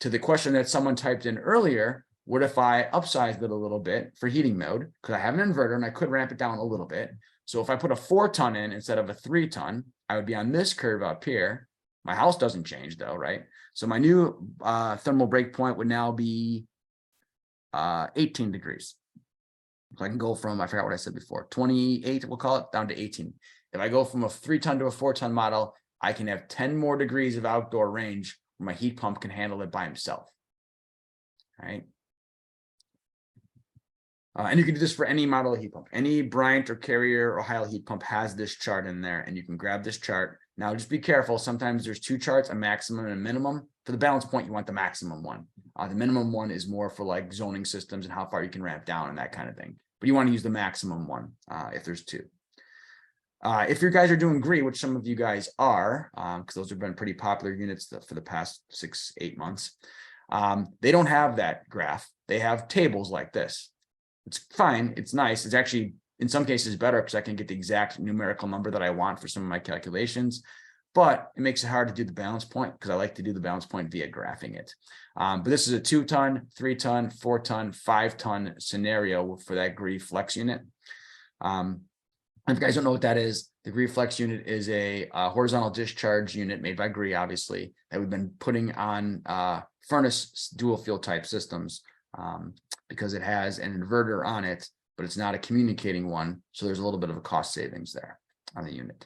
To the question that someone typed in earlier, what if I upsized it a little bit for heating mode? Because I have an inverter and I could ramp it down a little bit. So if I put a 4-ton in instead of a 3-ton, I would be on this curve up here. My house doesn't change though, right? So my new thermal break point would now be 18 degrees. So I can go from, I forgot what I said before, 28, we'll call it, down to 18. If I go from a 3-ton to a 4-ton model, I can have 10 more degrees of outdoor range where my heat pump can handle it by himself. All right. And you can do this for any model of heat pump. Any Bryant or Carrier or Heil heat pump has this chart in there, and you can grab this chart. Now, just be careful. Sometimes there's two charts, a maximum and a minimum. For the balance point, you want the maximum one. The minimum one is more for like zoning systems and how far you can ramp down and that kind of thing. But you want to use the maximum one if there's two. If you guys are doing GREE, which some of you guys are, because those have been pretty popular units for the past 6-8 months, they don't have that graph. They have tables like this. It's fine. It's nice. It's actually, in some cases, better because I can get the exact numerical number that I want for some of my calculations. But it makes it hard to do the balance point because I like to do the balance point via graphing it. But this is a 2-ton, 3-ton, 4-ton, 5-ton scenario for that GREE flex unit. If you guys don't know what that is, the GREE flex unit is a horizontal discharge unit made by GREE, obviously, that we've been putting on furnace dual fuel type systems. Because it has an inverter on it, but it's not a communicating one. So there's a little bit of a cost savings there on the unit.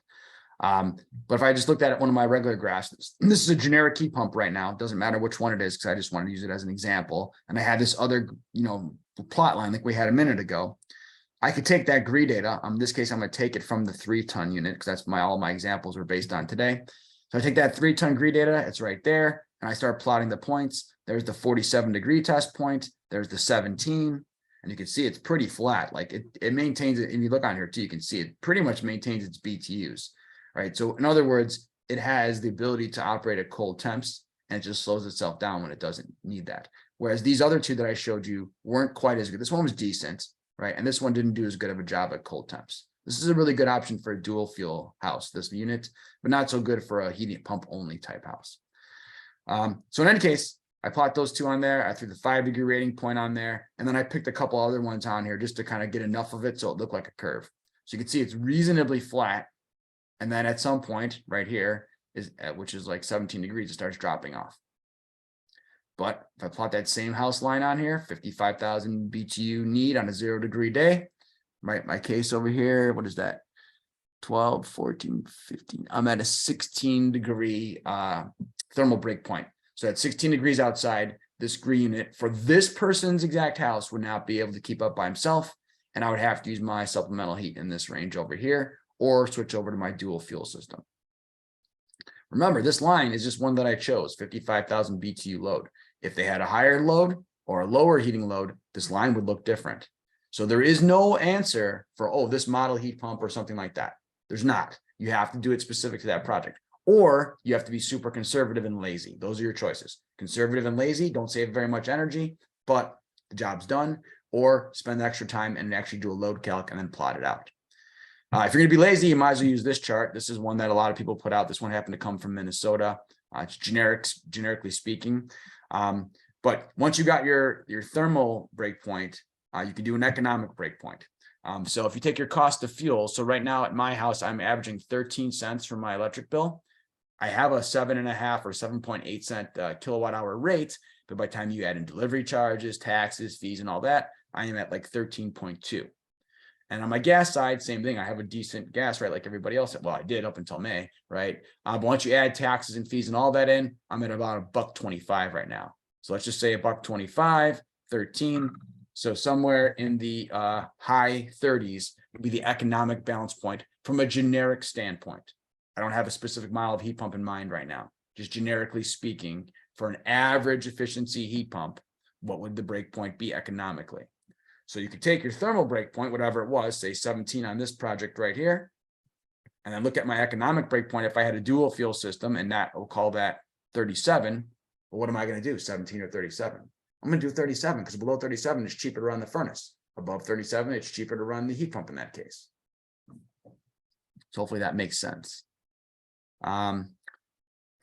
But if I just looked at one of my regular graphs, this is a generic heat pump right now. It doesn't matter which one it is because I just wanted to use it as an example. And I had this other, plot line like we had a minute ago. I could take that GREE data. In this case, I'm going to take it from the 3-ton unit because that's all my examples were based on today. So I take that 3-ton GREE data. It's right there. And I start plotting the points. There's the 47-degree test point. There's the 17. And you can see it's pretty flat. Like it maintains it. If you look on here too, you can see it pretty much maintains its BTUs. Right. So in other words, it has the ability to operate at cold temps and it just slows itself down when it doesn't need that. Whereas these other two that I showed you weren't quite as good. This one was decent, right? And this one didn't do as good of a job at cold temps. This is a really good option for a dual fuel house, this unit, but not so good for a heating pump only type house. So in any case, I plot those two on there. I threw the 5-degree rating point on there. And then I picked a couple other ones on here just to kind of get enough of it so it looked like a curve. So you can see it's reasonably flat. And then at some point right here which is like 17 degrees, it starts dropping off. But if I plot that same house line on here, 55,000 BTU need on a 0-degree day, right? My case over here, what is that? 12, 14, 15. I'm at a 16-degree thermal break point. So at 16 degrees outside, this GREE unit for this person's exact house would not be able to keep up by himself. And I would have to use my supplemental heat in this range over here or switch over to my dual fuel system. Remember, this line is just one that I chose, 55,000 BTU load. If they had a higher load or a lower heating load, this line would look different. So there is no answer for, oh, this model heat pump or something like that. There's not. You have to do it specific to that project. Or you have to be super conservative and lazy. Those are your choices. Conservative and lazy, don't save very much energy, but the job's done. Or spend the extra time and actually do a load calc and then plot it out. If you're going to be lazy, you might as well use this chart. This is one that a lot of people put out. This one happened to come from Minnesota. It's generically speaking. But once you got your thermal breakpoint, you can do an economic breakpoint. So if you take your cost of fuel, so right now at my house, I'm averaging 13 cents for my electric bill. I have a 7.5 or 7.8 cent kilowatt hour rate, but by the time you add in delivery charges, taxes, fees, and all that, I am at like 13.2. And on my gas side, same thing. I have a decent gas rate like everybody else. Well, I did up until May, right? But once you add taxes and fees and all that in, I'm at about $1.25 right now. So let's just say $1.25, 13. So somewhere in the high 30s would be the economic balance point from a generic standpoint. I don't have a specific model of heat pump in mind right now. Just generically speaking, for an average efficiency heat pump, what would the break point be economically? So you could take your thermal break point, whatever it was, say 17 on this project right here, and then look at my economic break point. If I had a dual fuel system, and that we'll call that 37, well, what am I going to do, 17 or 37? I'm going to do 37 because below 37, it's cheaper to run the furnace. Above 37, it's cheaper to run the heat pump in that case. So hopefully that makes sense.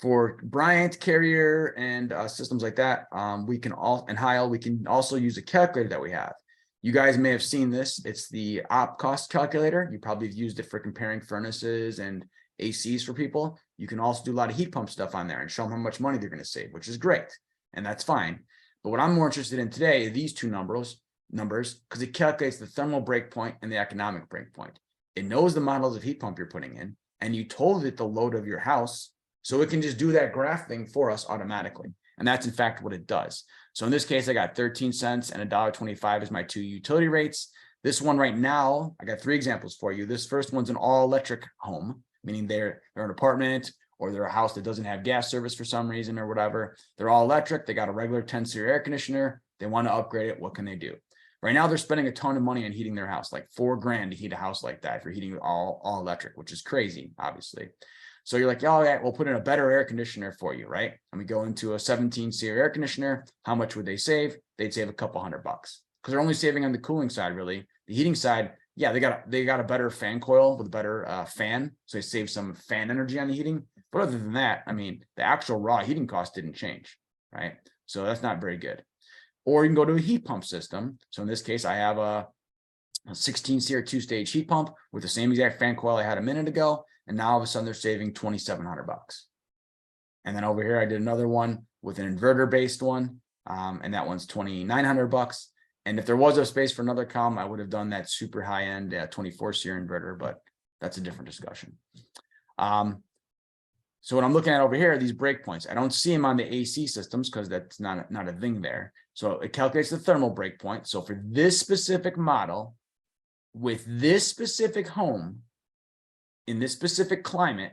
For Bryant, Carrier, and systems like that, we can all, and Heil, we can also use a calculator that we have. You guys may have seen this. It's the op cost calculator. You probably have used it for comparing furnaces and ACs for people. You can also do a lot of heat pump stuff on there and show them how much money they're going to save, which is great. And that's fine. But what I'm more interested in today are these two numbers, because it calculates the thermal break point and the economic break point. It knows the models of heat pump you're putting in, and you told it the load of your house. So it can just do that graph thing for us automatically. And that's in fact what it does. So in this case, I got 13 cents and $1.25 is my two utility rates. This one right now, I got 3 examples for you. This first one's an all electric home, meaning they're an apartment or they're a house that doesn't have gas service for some reason or whatever. They're all electric. They got a regular 10-series air conditioner. They want to upgrade it. What can they do? Right now, they're spending a ton of money on heating their house, like $4,000 to heat a house like that if you're heating all electric, which is crazy, obviously. So you're like, oh, yeah, we'll put in a better air conditioner for you, right? And we go into a 17-series air conditioner. How much would they save? They'd save a couple $100 because they're only saving on the cooling side, really. The heating side, yeah, they got a better fan coil with a better fan, so they save some fan energy on the heating. But other than that, I mean, the actual raw heating cost didn't change, right? So that's not very good. Or you can go to a heat pump system. So in this case, I have a 16-series 2-stage heat pump with the same exact fan coil I had a minute ago. And now all of a sudden they're saving $2,700. And then over here, I did another one with an inverter based one. And that one's $2,900. And if there was a space for another column, I would have done that super high end 24-series inverter, but that's a different discussion. So what I'm looking at over here are these breakpoints. I don't see them on the AC systems because that's not a thing there. So it calculates the thermal breakpoint. So for this specific model, with this specific home, in this specific climate,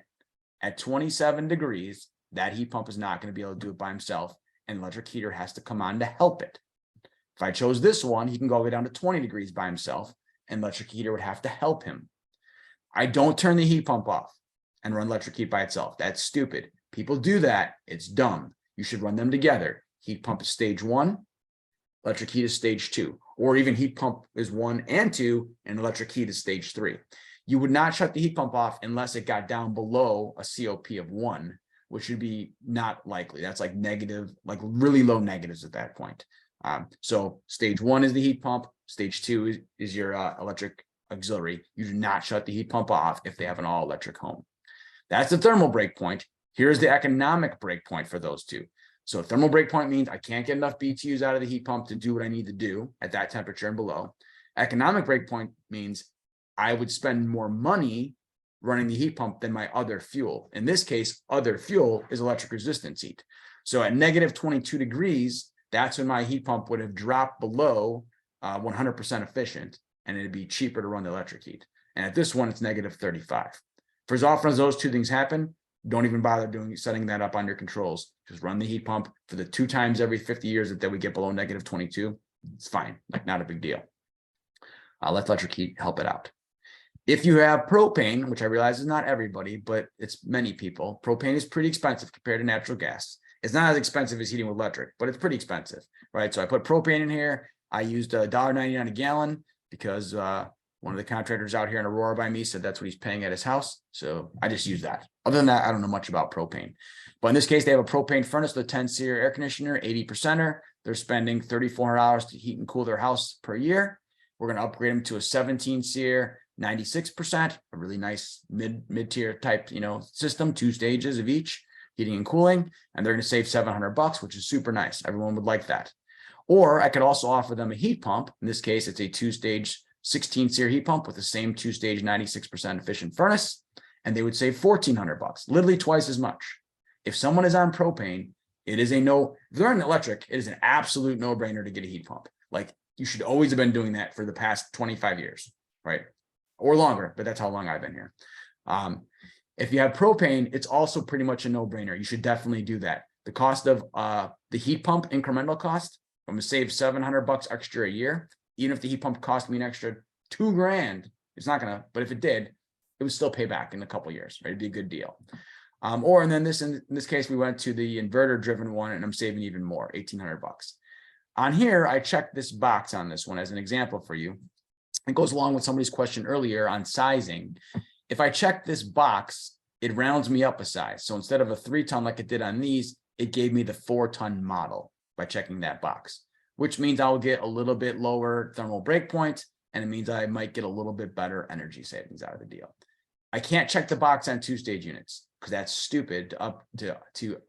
at 27 degrees, that heat pump is not going to be able to do it by himself. And electric heater has to come on to help it. If I chose this one, he can go all the way down to 20 degrees by himself, and electric heater would have to help him. I don't turn the heat pump off and run electric heat by itself. That's stupid. People do that. It's dumb. You should run them together. Heat pump is stage 1, electric heat is stage 2, or even heat pump is 1 and 2, and electric heat is stage 3. You would not shut the heat pump off unless it got down below a COP of 1, which would be not likely. That's like negative, like really low negatives at that point. So stage 1 is the heat pump. Stage 2 is your electric auxiliary. You do not shut the heat pump off if they have an all electric home. That's the thermal breakpoint. Here's the economic breakpoint for those two. So thermal breakpoint means I can't get enough BTUs out of the heat pump to do what I need to do at that temperature and below. Economic breakpoint means I would spend more money running the heat pump than my other fuel. In this case, other fuel is electric resistance heat. So at negative 22 degrees, that's when my heat pump would have dropped below 100% efficient, and it'd be cheaper to run the electric heat. And at this one, it's negative 35. For as often as those two things happen, don't even bother setting that up on your controls. Just run the heat pump for the 2 times every 50 years that we get below negative 22. It's fine, like not a big deal. Let electric heat help it out. If you have propane, which I realize is not everybody, but it's many people, propane is pretty expensive compared to natural gas. It's not as expensive as heating with electric, but it's pretty expensive, right? So I put propane in here. I used $1.99 a gallon because one of the contractors out here in Aurora by me said that's what he's paying at his house. So I just use that. Other than that, I don't know much about propane. But in this case, they have a propane furnace with a 10-series air conditioner, 80%er. They're spending $3,400 to heat and cool their house per year. We're going to upgrade them to a 17-series 96%, a really nice mid-tier type, system, 2 stages of each, heating and cooling, and they're going to save $700, which is super nice. Everyone would like that. Or I could also offer them a heat pump. In this case, it's a 2-stage 16-series heat pump with the same 2-stage 96% efficient furnace, and they would save $1,400, literally twice as much. If someone is on propane, it is if they're on electric, it is an absolute no-brainer to get a heat pump. Like, you should always have been doing that for the past 25 years, right? Or longer, but that's how long I've been here. If you have propane, it's also pretty much a no-brainer. You should definitely do that. The cost of the heat pump incremental cost, I'm gonna save $700 extra a year. Even if the heat pump cost me an extra $2,000, it's not gonna, but if it did, it would still pay back in a couple years, right? It'd be a good deal. And then in this case, we went to the inverter driven one and I'm saving even more, $1,800. On here, I checked this box on this one as an example for you. It goes along with somebody's question earlier on sizing. If I check this box, it rounds me up a size. So instead of a 3-ton like it did on these, it gave me the 4-ton model by checking that box, which means I'll get a little bit lower thermal breakpoint, and it means I might get a little bit better energy savings out of the deal. I can't check the box on 2-stage units because that's stupid to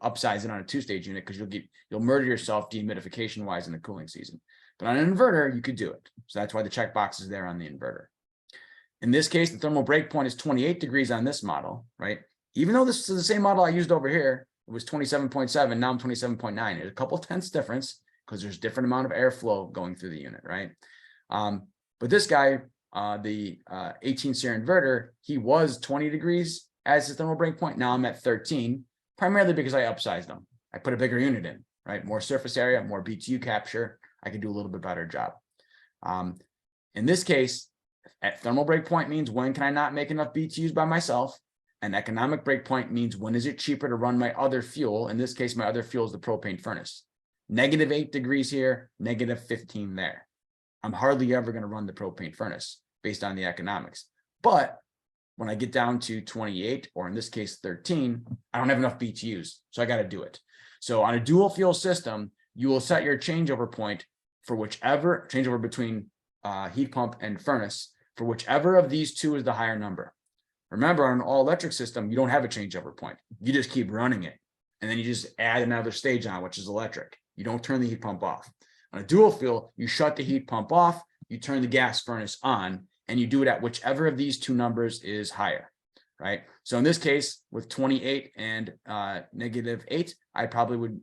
upsize it on a 2-stage unit because you'll murder yourself dehumidification wise in the cooling season. But on an inverter, you could do it. So that's why the checkbox is there on the inverter. In this case, the thermal breakpoint is 28 degrees on this model, right? even though this is the same model I used over here, it was 27.7, now I'm 27.9. There's a couple tenths difference because there's different amount of airflow going through the unit, right? But this guy, the 18 SEER inverter, he was 20 degrees as his thermal break point. Now I'm at 13, primarily because I upsized them. I put a bigger unit in, right? More surface area, more BTU capture. I can do a little bit better job. In this case, at thermal break point means when can I not make enough BTUs by myself? An economic break point means when is it cheaper to run my other fuel? In this case, my other fuel is the propane furnace. -8 degrees here, -15 there. I'm hardly ever going to run the propane furnace based on the economics. But when I get down to 28, or in this case, 13, I don't have enough BTUs. So I got to do it. So on a dual fuel system, you will set your changeover point for whichever changeover between heat pump and furnace for whichever of these two is the higher number. Remember, on an all electric system, you don't have a changeover point. You just keep running it. And then you just add another stage on, which is electric. You don't turn the heat pump off. On a dual fuel, you shut the heat pump off, you turn the gas furnace on, and you do it at whichever of these two numbers is higher, right? So in this case, with 28 and -8, I probably would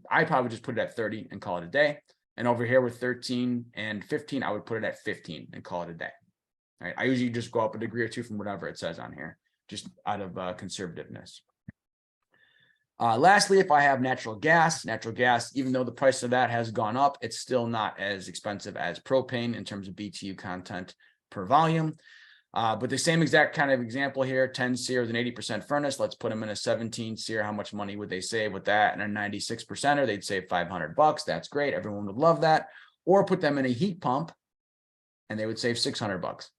just put it at 30 and call it a day. And over here with 13 and 15, I would put it at 15 and call it a day. All right. I usually just go up a degree or two from whatever it says on here, just out of conservativeness. Lastly, if I have natural gas, even though the price of that has gone up, it's still not as expensive as propane in terms of BTU content per volume. But the same exact kind of example here, 10 SEER with an 80% furnace. Let's put them in a 17 SEER. How much money would they save with that? And a 96%er, they'd save $500. That's great. Everyone would love that. Or put them in a heat pump and they would save $600.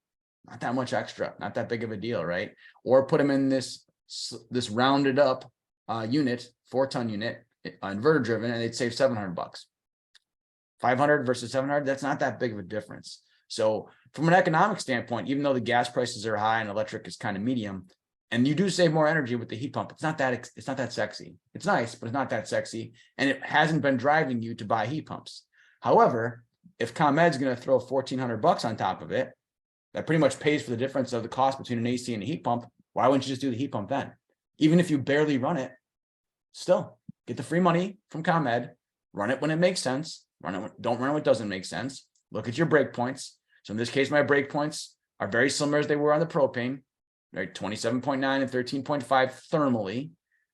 Not that much extra, not that big of a deal, right? Or put them in this rounded up unit, 4-ton unit, inverter driven, and they'd save $700. 500 versus 700, that's not that big of a difference. So from an economic standpoint, even though the gas prices are high and electric is kind of medium, and you do save more energy with the heat pump, it's not that sexy. It's nice, but it's not that sexy, and it hasn't been driving you to buy heat pumps. However, if ComEd's going to throw $1,400 on top of it, that pretty much pays for the difference of the cost between an AC and a heat pump. Why wouldn't you just do the heat pump then? Even if you barely run it, still get the free money from ComEd, run it when it makes sense, don't run it when it doesn't make sense. Look at your breakpoints. So in this case, my breakpoints are very similar as they were on the propane, right? 27.9 and 13.5 thermally.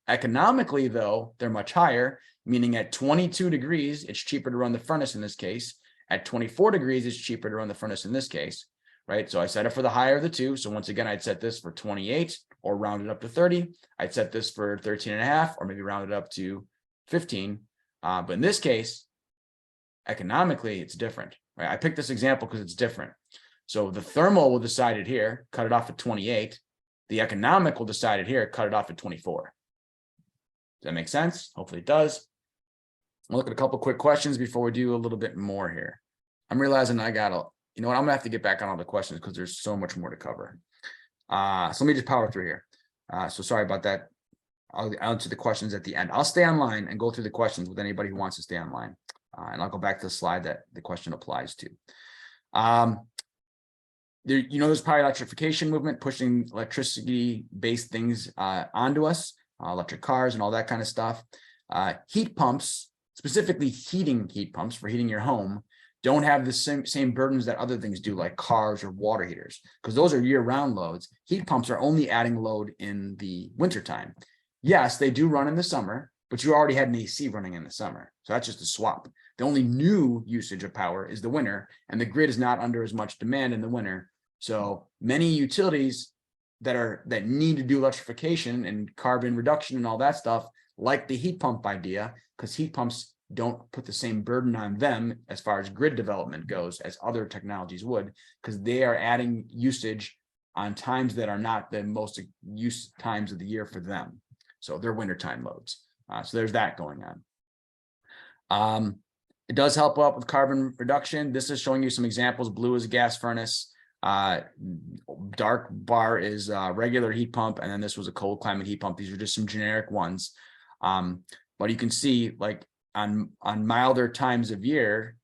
Economically, though, they're much higher, meaning at 22 degrees, it's cheaper to run the furnace in this case. At 24 degrees, it's cheaper to run the furnace in this case, right? So I set it for the higher of the two. So once again, I'd set this for 28 or round it up to 30. I'd set this for 13.5 or maybe round it up to 15. But in this case, economically, it's different, right? I picked this example because it's different. So the thermal will decide it here, cut it off at 28. The economic will decide it here, cut it off at 24. Does that make sense? Hopefully it does. I'll look at a couple quick questions before we do a little bit more here. I'm realizing I got you know what, I'm gonna have to get back on all the questions because there's so much more to cover. So let me just power through here. So sorry about that. I'll answer the questions at the end. I'll stay online and go through the questions with anybody who wants to stay online. And I'll go back to the slide that the question applies to. There's probably electrification movement pushing electricity-based things onto us, electric cars and all that kind of stuff. Heat pumps, specifically heating heat pumps for heating your home, don't have the same burdens that other things do, like cars or water heaters, because those are year-round loads. Heat pumps are only adding load in the wintertime. Yes, they do run in the summer, but you already had an AC running in the summer. So that's just a swap. The only new usage of power is the winter, and the grid is not under as much demand in the winter. So many utilities that need to do electrification and carbon reduction and all that stuff, like the heat pump idea, because heat pumps don't put the same burden on them as far as grid development goes as other technologies would, because they are adding usage on times that are not the most use times of the year for them. So they're wintertime loads. So there's that going on. It does help out with carbon reduction. This is showing you some examples. Blue is a gas furnace. Dark bar is a regular heat pump. And then this was a cold climate heat pump. These are just some generic ones. But you can see, like, on milder times of year,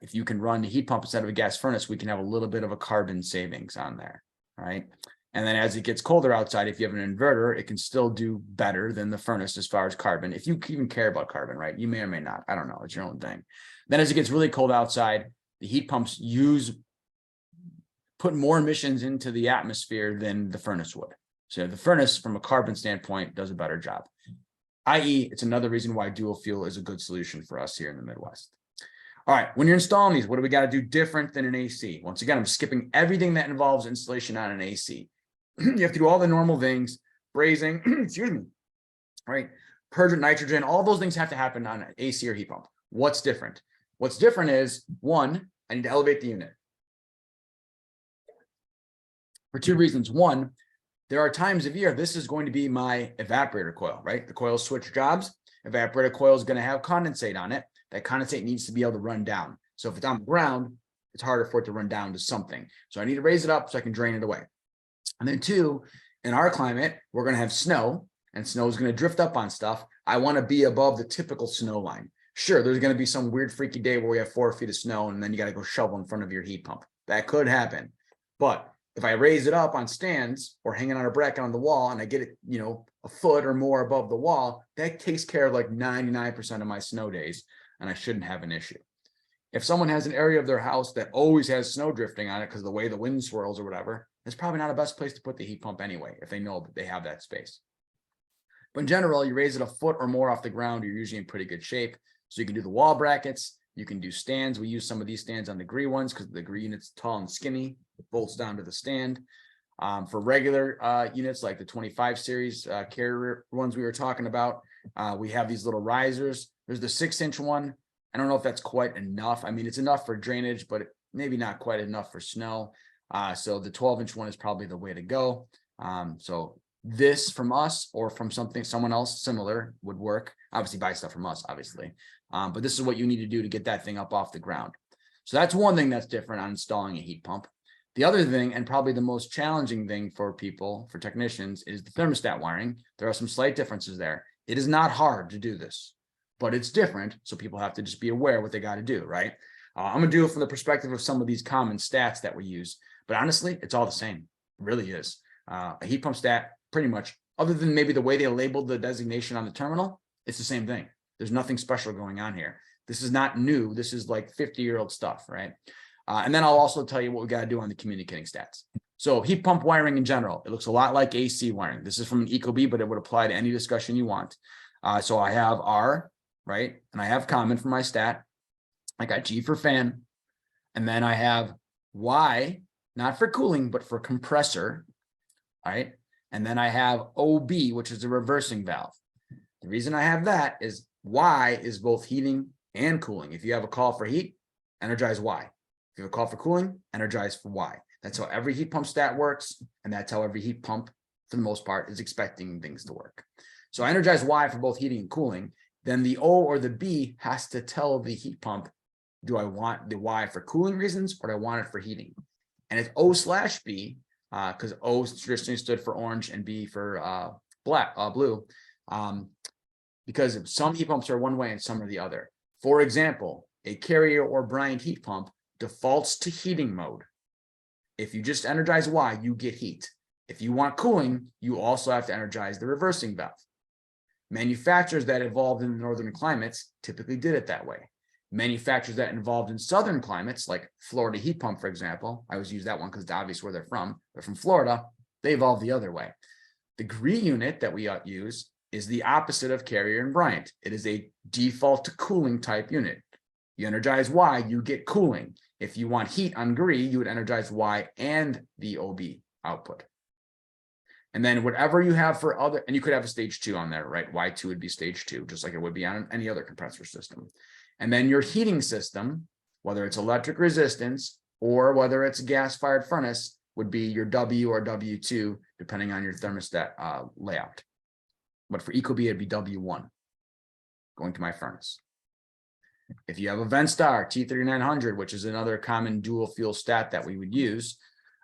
if you can run the heat pump instead of a gas furnace, we can have a little bit of a carbon savings on there, right? And then as it gets colder outside, if you have an inverter, it can still do better than the furnace as far as carbon. If you even care about carbon, right? You may or may not. I don't know. It's your own thing. Then as it gets really cold outside, the heat pumps put more emissions into the atmosphere than the furnace would. So the furnace, from a carbon standpoint, does a better job. I.e., it's another reason why dual fuel is a good solution for us here in the Midwest. All right, when you're installing these, what do we got to do different than an AC? Once again, I'm skipping everything that involves installation on an AC. You have to do all the normal things, brazing, excuse me, right? Purge with nitrogen, all those things have to happen on an AC or heat pump. What's different? What's different is, one, I need to elevate the unit. For two reasons. One, there are times of year, this is going to be my evaporator coil, right? The coils switch jobs. Evaporator coil is going to have condensate on it. That condensate needs to be able to run down. So if it's on the ground, it's harder for it to run down to something. So I need to raise it up so I can drain it away. And then two, in our climate, we're going to have snow, and snow is going to drift up on stuff. I want to be above the typical snow line. Sure, there's going to be some weird freaky day where we have 4 feet of snow and then you got to go shovel in front of your heat pump. That could happen. But if I raise it up on stands or hanging on a bracket on the wall and I get it, a foot or more above the wall, that takes care of like 99% of my snow days, and I shouldn't have an issue. If someone has an area of their house that always has snow drifting on it because of the way the wind swirls or whatever, it's probably not the best place to put the heat pump anyway, if they know that they have that space. But in general, you raise it a foot or more off the ground, you're usually in pretty good shape. So you can do the wall brackets, you can do stands. We use some of these stands on the Gree ones because the Gree unit's tall and skinny. It bolts down to the stand. For regular units like the 25 series carrier ones we were talking about, we have these little risers. There's the 6-inch one. I don't know if that's quite enough. I mean, it's enough for drainage, but maybe not quite enough for snow. So the 12-inch one is probably the way to go. So this from us or from someone else similar would work. Obviously buy stuff from us, obviously. But this is what you need to do to get that thing up off the ground. So that's one thing that's different on installing a heat pump. The other thing, and probably the most challenging thing for technicians, is the thermostat wiring. There are some slight differences there. It is not hard to do this, but it's different. So people have to just be aware what they got to do, right? I'm going to do it from the perspective of some of these common stats that we use. But honestly, it's all the same. It really is. A heat pump stat, pretty much, other than maybe the way they labeled the designation on the terminal, it's the same thing. There's nothing special going on here. This is not new. This is like 50-year-old stuff, right? And then I'll also tell you what we got to do on the communicating stats. So heat pump wiring in general, it looks a lot like AC wiring. This is from an Ecobee, but it would apply to any discussion you want. So I have R, right? And I have common for my stat. I got G for fan. And then I have Y, not for cooling, but for compressor, right? And then I have OB, which is a reversing valve. The reason I have that is Y is both heating and cooling. If you have a call for heat, energize Y. If you have a call for cooling, energize for Y. That's how every heat pump stat works. And that's how every heat pump, for the most part, is expecting things to work. So I energize Y for both heating and cooling. Then the O or the B has to tell the heat pump, do I want the Y for cooling reasons or do I want it for heating? And it's O/B, because O traditionally stood for orange and B for blue. Because some heat pumps are one way and some are the other. For example, a Carrier or Bryant heat pump defaults to heating mode. If you just energize Y, you get heat. If you want cooling, you also have to energize the reversing valve. Manufacturers that evolved in the northern climates typically did it that way. Manufacturers that involved in southern climates, like Florida heat pump, for example, I always use that one because it's obvious where they're from. They're from Florida. They evolved the other way. The Gree unit that we use is the opposite of Carrier and Bryant. It is a default to cooling type unit. You energize Y, you get cooling. If you want heat on Gree, you would energize Y and the OB output. And then whatever you have for other, and you could have a stage 2 on there, right? Y2 would be stage 2, just like it would be on any other compressor system. And then your heating system, whether it's electric resistance or whether it's a gas-fired furnace, would be your W or W2, depending on your thermostat layout. But for Ecobee, it'd be W1, going to my furnace. If you have a Ventstar T3900, which is another common dual fuel stat that we would use,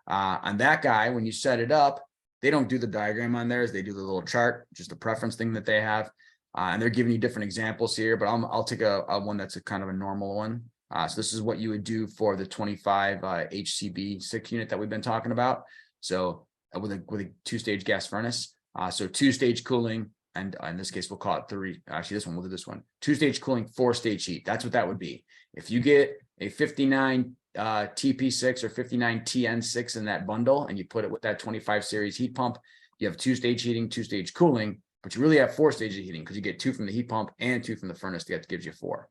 on that guy, when you set it up, they don't do the diagram on theirs. They do the little chart, just a preference thing that they have. And they're giving you different examples here, but I'll take a one that's a kind of a normal one. So this is what you would do for the 25 HCB 6 unit that we've been talking about. So with a two-stage gas furnace. So two-stage cooling, and in this case, we'll call it three. Actually, we'll do this one. Two-stage cooling, four-stage heat. That's what that would be. If you get a 59 TP6 or 59 TN6 in that bundle, and you put it with that 25 series heat pump, you have two-stage heating, two-stage cooling, but you really have four stages of heating because you get two from the heat pump and two from the furnace. That gives you four.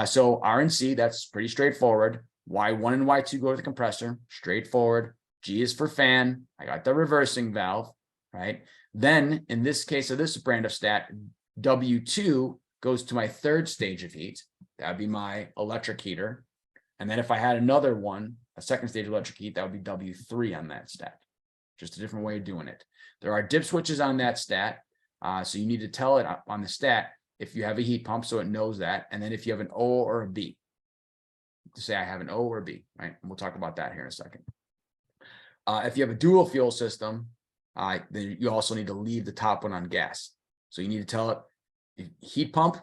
So R and C, that's pretty straightforward. Y1 and Y2 go to the compressor, straightforward. G is for fan. I got the reversing valve, right? Then in this case of this brand of stat, W2 goes to my third stage of heat. That'd be my electric heater. And then if I had another one, a second stage electric heat, that would be W3 on that stat. Just a different way of doing it. There are dip switches on that stat. So you need to tell it on the stat if you have a heat pump so it knows that. And then if you have an O or a B, to say I have an O or a B, right? And we'll talk about that here in a second. If you have a dual fuel system, then you also need to leave the top one on gas. So you need to tell it heat pump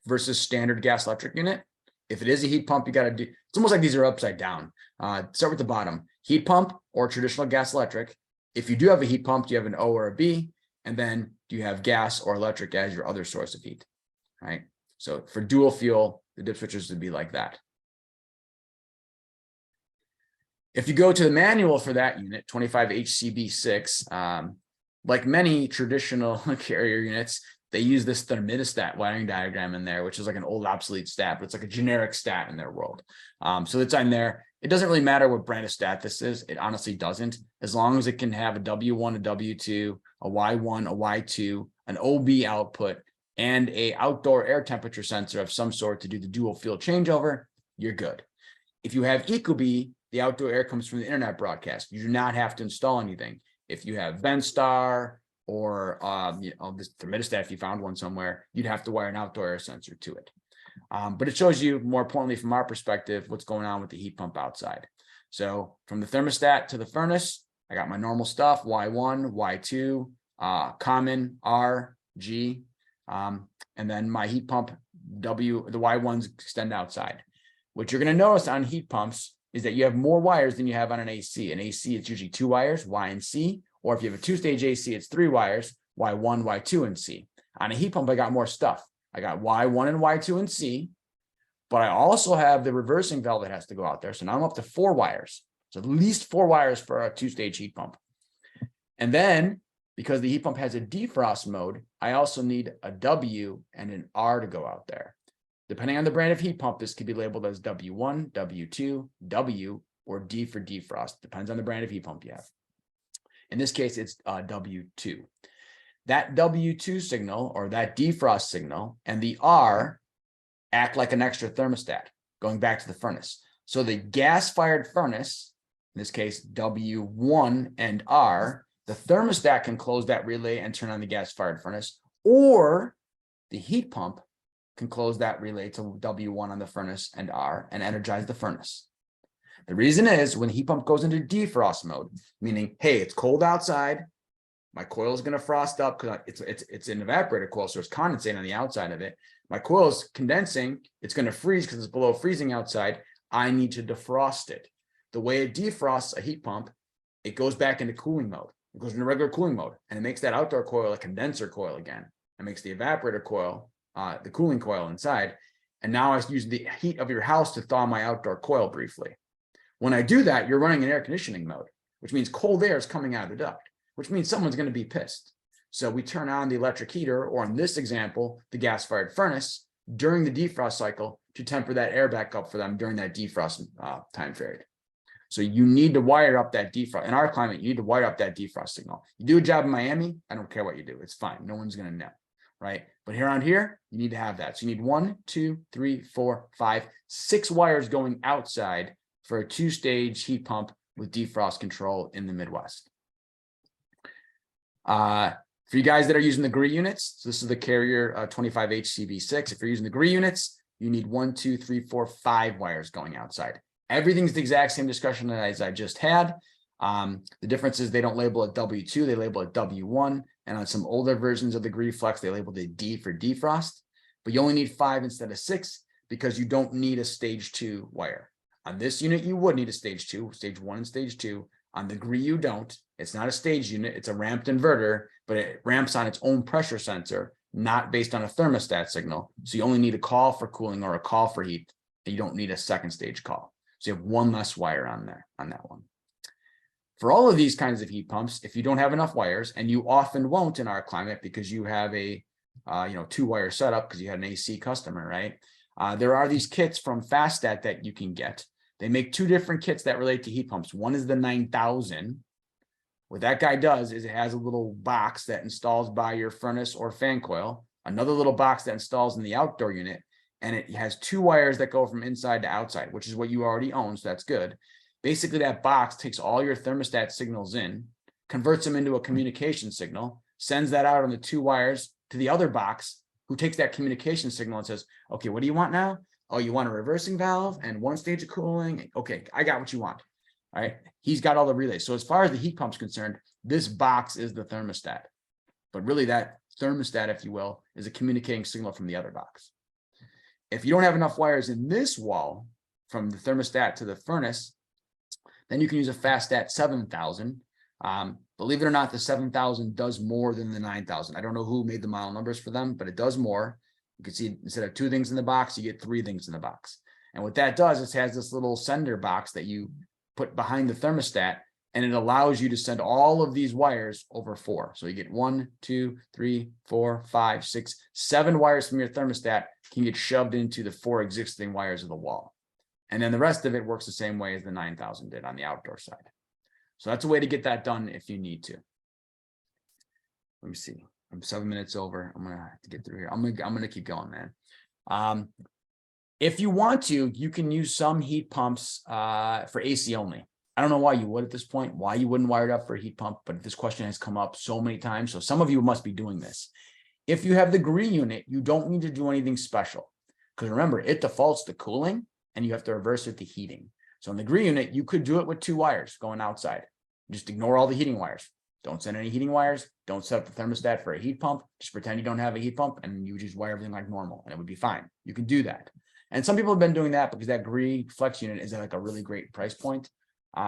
versus standard gas electric unit. If it is a heat pump, you got to do, it's almost like these are upside down. Start with the bottom, heat pump or traditional gas electric. If you do have a heat pump, do you have an O or a B? And then do you have gas or electric as your other source of heat, right? So for dual fuel, the dip switches would be like that. If you go to the manual for that unit, 25 HCB6, like many traditional carrier units, they use this thermostat wiring diagram in there, which is like an old obsolete stat, but it's like a generic stat in their world. So it's on there. It doesn't really matter what brand of stat this is. It honestly doesn't, as long as it can have a W1, a W2, a Y1, a Y2, an OB output, and a outdoor air temperature sensor of some sort to do the dual fuel changeover, you're good. If you have Ecobee, the outdoor air comes from the internet broadcast. You do not have to install anything. If you have Venstar or this thermostat, if you found one somewhere, you'd have to wire an outdoor air sensor to it. But it shows you, more importantly, from our perspective, what's going on with the heat pump outside. So from the thermostat to the furnace, I got my normal stuff, Y1, Y2, common, R, G, and then my heat pump, W, the Y1s extend outside. What you're going to notice on heat pumps is that you have more wires than you have on an AC. An AC, it's usually two wires, Y and C, or if you have a two-stage AC, it's three wires, Y1, Y2, and C. On a heat pump, I got more stuff. I got Y1 and Y2 and C, but I also have the reversing valve that has to go out there. So now I'm up to four wires. So at least four wires for a two-stage heat pump. And then, because the heat pump has a defrost mode, I also need a W and an R to go out there. Depending on the brand of heat pump, this could be labeled as W1, W2, W, or D for defrost. Depends on the brand of heat pump you have. In this case, it's W2. That W2 signal, or that defrost signal, and the R act like an extra thermostat, going back to the furnace. So the gas-fired furnace, in this case, W1 and R, the thermostat can close that relay and turn on the gas-fired furnace, or the heat pump can close that relay to W1 on the furnace and R and energize the furnace. The reason is when the heat pump goes into defrost mode, meaning, hey, it's cold outside, my coil is going to frost up because it's an evaporator coil, so it's condensating on the outside of it. My coil is condensing, it's going to freeze because it's below freezing outside. I need to defrost it. The way it defrosts a heat pump, it goes back into cooling mode. It goes into regular cooling mode, and it makes that outdoor coil a condenser coil again. It makes the evaporator coil the cooling coil inside. And now I use the heat of your house to thaw my outdoor coil briefly. When I do that, you're running in air conditioning mode, which means cold air is coming out of the duct, which means someone's going to be pissed. So we turn on the electric heater, or in this example, the gas-fired furnace, during the defrost cycle to temper that air back up for them during that defrost time period. So you need to wire up that defrost. In our climate, you need to wire up that defrost signal. You do a job in Miami, I don't care what you do. It's fine. No one's going to know. Right? But here on here, you need to have that. So you need 1, 2, 3, 4, 5, 6 wires going outside for a two-stage heat pump with defrost control in the Midwest. For you guys that are using the GRE units, so this is the Carrier 25 HCB6. If you're using the GRE units, you need 1, 2, 3, 4, 5 wires going outside. Everything's the exact same discussion as I just had. The difference is they don't label it W2, they label it W1. And on some older versions of the GRE Flex, they labeled it D for defrost. But you only need 5 instead of 6 because you don't need a stage 2 wire. On this unit, you would need a stage 2, stage 1 and stage 2. On the GREE, you don't. It's not a stage unit. It's a ramped inverter, but it ramps on its own pressure sensor, not based on a thermostat signal. So you only need a call for cooling or a call for heat. And you don't need a second stage call. So you have one less wire on there on that one. For all of these kinds of heat pumps, if you don't have enough wires, and you often won't in our climate because you have a 2-wire setup because you had an AC customer, right? There are these kits from Fastat that you can get. They make 2 different kits that relate to heat pumps. One is the 9000. What that guy does is it has a little box that installs by your furnace or fan coil, another little box that installs in the outdoor unit, and it has 2 wires that go from inside to outside, which is what you already own, so that's good. Basically, that box takes all your thermostat signals in, converts them into a communication signal, sends that out on the 2 wires to the other box, who takes that communication signal and says, okay, what do you want now? Oh, you want a reversing valve and 1 stage of cooling? Okay, I got what you want. All right. He's got all the relays. So as far as the heat pump's concerned, this box is the thermostat. But really that thermostat, if you will, is a communicating signal from the other box. If you don't have enough wires in this wall from the thermostat to the furnace, then you can use a Fastat 7000. Believe it or not, the 7000 does more than the 9000. I don't know who made the model numbers for them, but it does more. You can see instead of 2 things in the box, you get 3 things in the box. And what that does is it has this little sender box that you put behind the thermostat, and it allows you to send all of these wires over 4. So you get 1, 2, 3, 4, 5, 6, 7 wires from your thermostat can get shoved into the 4 existing wires of the wall. And then the rest of it works the same way as the 9000 did on the outdoor side. So that's a way to get that done if you need to. Let me see. I'm 7 minutes over. I'm gonna have to get through here. I'm gonna keep going, man. If you want to, you can use some heat pumps for AC only. I don't know why you would at this point, why you wouldn't wire it up for a heat pump, but this question has come up so many times. So some of you must be doing this. If you have the GREE unit, you don't need to do anything special. Because remember, it defaults to cooling and you have to reverse it to heating. So in the GREE unit, you could do it with 2 wires going outside. Just ignore all the heating wires. Don't send any heating wires. Don't set up the thermostat for a heat pump. Just pretend you don't have a heat pump and you just wire everything like normal and it would be fine. You can do that. And some people have been doing that because that GREE flex unit is at like a really great price point.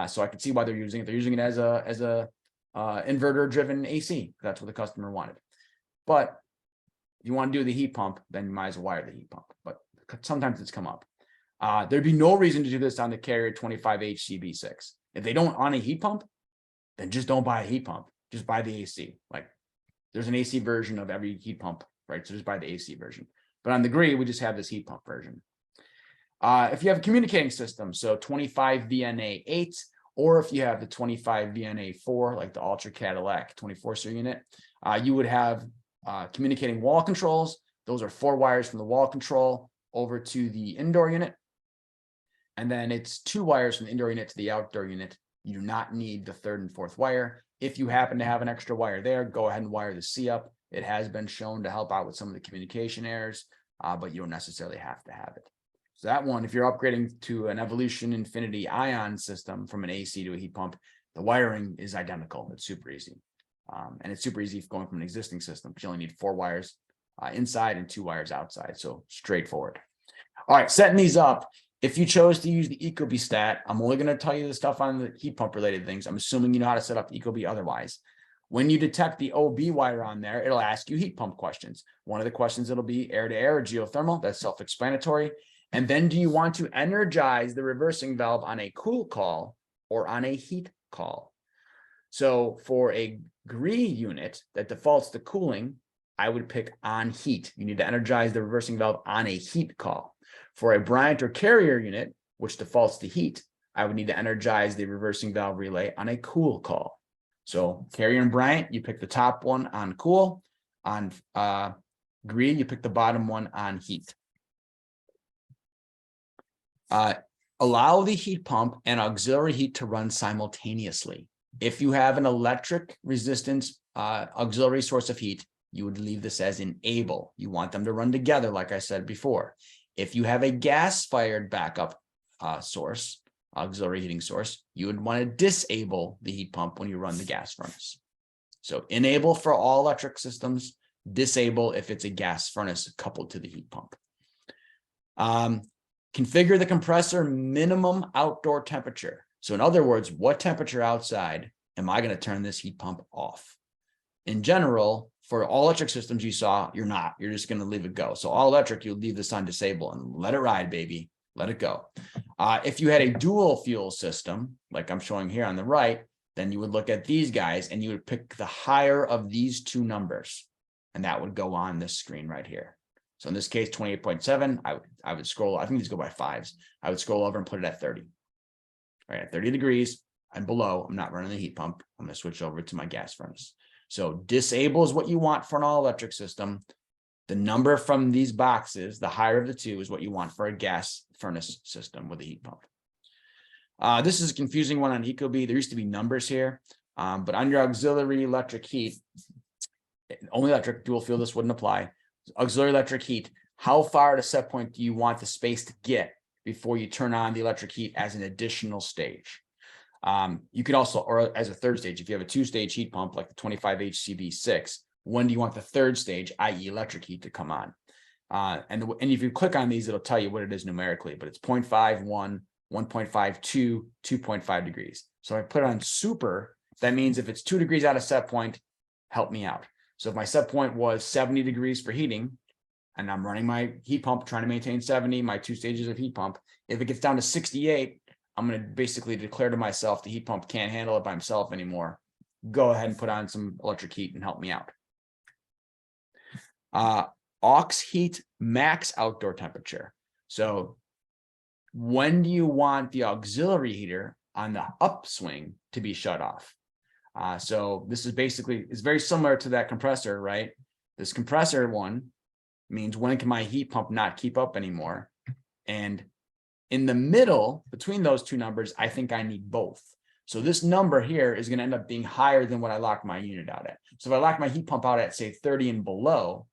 So I can see why they're using it. They're using it as a inverter driven AC. That's what the customer wanted. But if you want to do the heat pump, then you might as well wire the heat pump. But sometimes it's come up. There'd be no reason to do this on the Carrier 25H CB6. If they don't on a heat pump, then just don't buy a heat pump. Just buy the AC. Like there's an AC version of every heat pump, right? So just buy the AC version. But on the GREE, we just have this heat pump version. If you have a communicating system, so 25 VNA 8, or if you have the 25 VNA 4, like the Ultra Cadillac 24-series unit, you would have communicating wall controls. Those are 4 wires from the wall control over to the indoor unit. And then it's 2 wires from the indoor unit to the outdoor unit. You do not need the 3rd and 4th wire. If you happen to have an extra wire there, go ahead and wire the C up. It has been shown to help out with some of the communication errors, but you don't necessarily have to have it. So that one, if you're upgrading to an Evolution Infinity Ion system from an AC to a heat pump, the wiring is identical. It's super easy. And it's super easy going from an existing system because you only need 4 wires inside and 2 wires outside. So straightforward. All right, setting these up. If you chose to use the Ecobee stat, I'm only going to tell you the stuff on the heat pump related things. I'm assuming you know how to set up Ecobee otherwise. When you detect the OB wire on there, it'll ask you heat pump questions. One of the questions, it'll be air to air or geothermal. That's self-explanatory. And then do you want to energize the reversing valve on a cool call or on a heat call? So for a GREE unit that defaults to cooling, I would pick on heat. You need to energize the reversing valve on a heat call. For a Bryant or Carrier unit, which defaults to heat, I would need to energize the reversing valve relay on a cool call. So Carrier and Bryant, you pick the top one on cool. On GREE, you pick the bottom one on heat. Allow the heat pump and auxiliary heat to run simultaneously. If you have an electric resistance auxiliary source of heat, you would leave this as enable. You want them to run together, like I said before. If you have a gas-fired backup source, auxiliary heating source, you would want to disable the heat pump when you run the gas furnace. So enable for all electric systems, disable if it's a gas furnace coupled to the heat pump. Configure the compressor minimum outdoor temperature. So in other words, what temperature outside am I going to turn this heat pump off? In general, for all electric systems you saw, you're not. You're just going to leave it go. So all electric, you'll leave this on disable and let it ride, baby. Let it go. If you had a dual fuel system, like I'm showing here on the right, then you would look at these guys and you would pick the higher of these two numbers. And that would go on this screen right here. So in this case, 28.7, I would scroll. I think these go by fives. I would scroll over and put it at 30. All right, at 30 degrees and below, I'm not running the heat pump. I'm going to switch over to my gas furnace. So disable is what you want for an all electric system. The number from these boxes, the higher of the two, is what you want for a gas furnace system with a heat pump. This is a confusing one on Ecobee. There used to be numbers here, but under auxiliary electric heat, only electric, dual fuel, this wouldn't apply. Auxiliary electric heat, how far at a set point do you want the space to get before you turn on the electric heat as an additional stage? You could also, or as a third stage, if you have a two-stage heat pump like the 25HCB6, when do you want the third stage, i.e. electric heat, to come on? And if you click on these, it'll tell you what it is numerically, but it's 0.5, 1, 1.52, 2.5 degrees. So if I put it on super, that means if it's 2 degrees out of set point, help me out. So if my set point was 70 degrees for heating, and I'm running my heat pump, trying to maintain 70, my two stages of heat pump, if it gets down to 68, I'm going to basically declare to myself the heat pump can't handle it by himself anymore. Go ahead and put on some electric heat and help me out. Aux heat max outdoor temperature. So when do you want the auxiliary heater on the upswing to be shut off? So this is basically, it's very similar to that compressor, right? This compressor one means when can my heat pump not keep up anymore? And in the middle between those two numbers, I think I need both. So this number here is going to end up being higher than what I locked my unit out at. So if I lock my heat pump out at, say, 30 and below,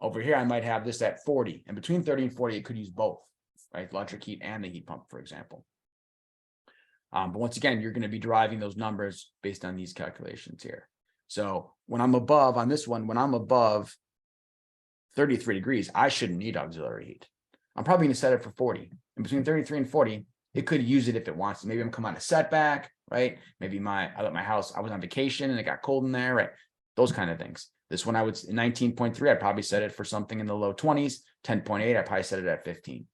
over here, I might have this at 40. And between 30 and 40, it could use both, right? Electric heat and the heat pump, for example. But once again, you're going to be deriving those numbers based on these calculations here. So when I'm above on this one, when I'm above 33 degrees, I shouldn't need auxiliary heat. I'm probably going to set it for 40. And between 33 and 40, it could use it if it wants to. Maybe I'm coming on a setback, right? Maybe I let my house, I was on vacation and it got cold in there, right? Those kind of things. This one, I would 19.3, I'd probably set it for something in the low 20s. 10.8, I'd probably set it at 15.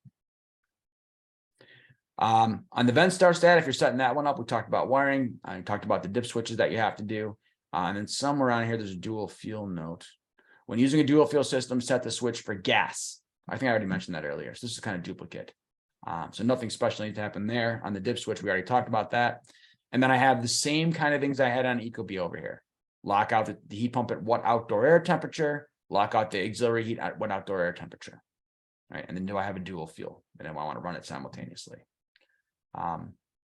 On the vent start stat, if you're setting that one up, we talked about wiring. I talked about the dip switches that you have to do. And then somewhere around here, there's a dual fuel note. When using a dual fuel system, set the switch for gas. I think I already mentioned that earlier. So this is kind of duplicate. So nothing special needs to happen there. On the dip switch, we already talked about that. And then I have the same kind of things I had on Ecobee over here. Lock out the heat pump at what outdoor air temperature, lock out the auxiliary heat at what outdoor air temperature. Right. And then do I have a dual fuel? And then I want to run it simultaneously.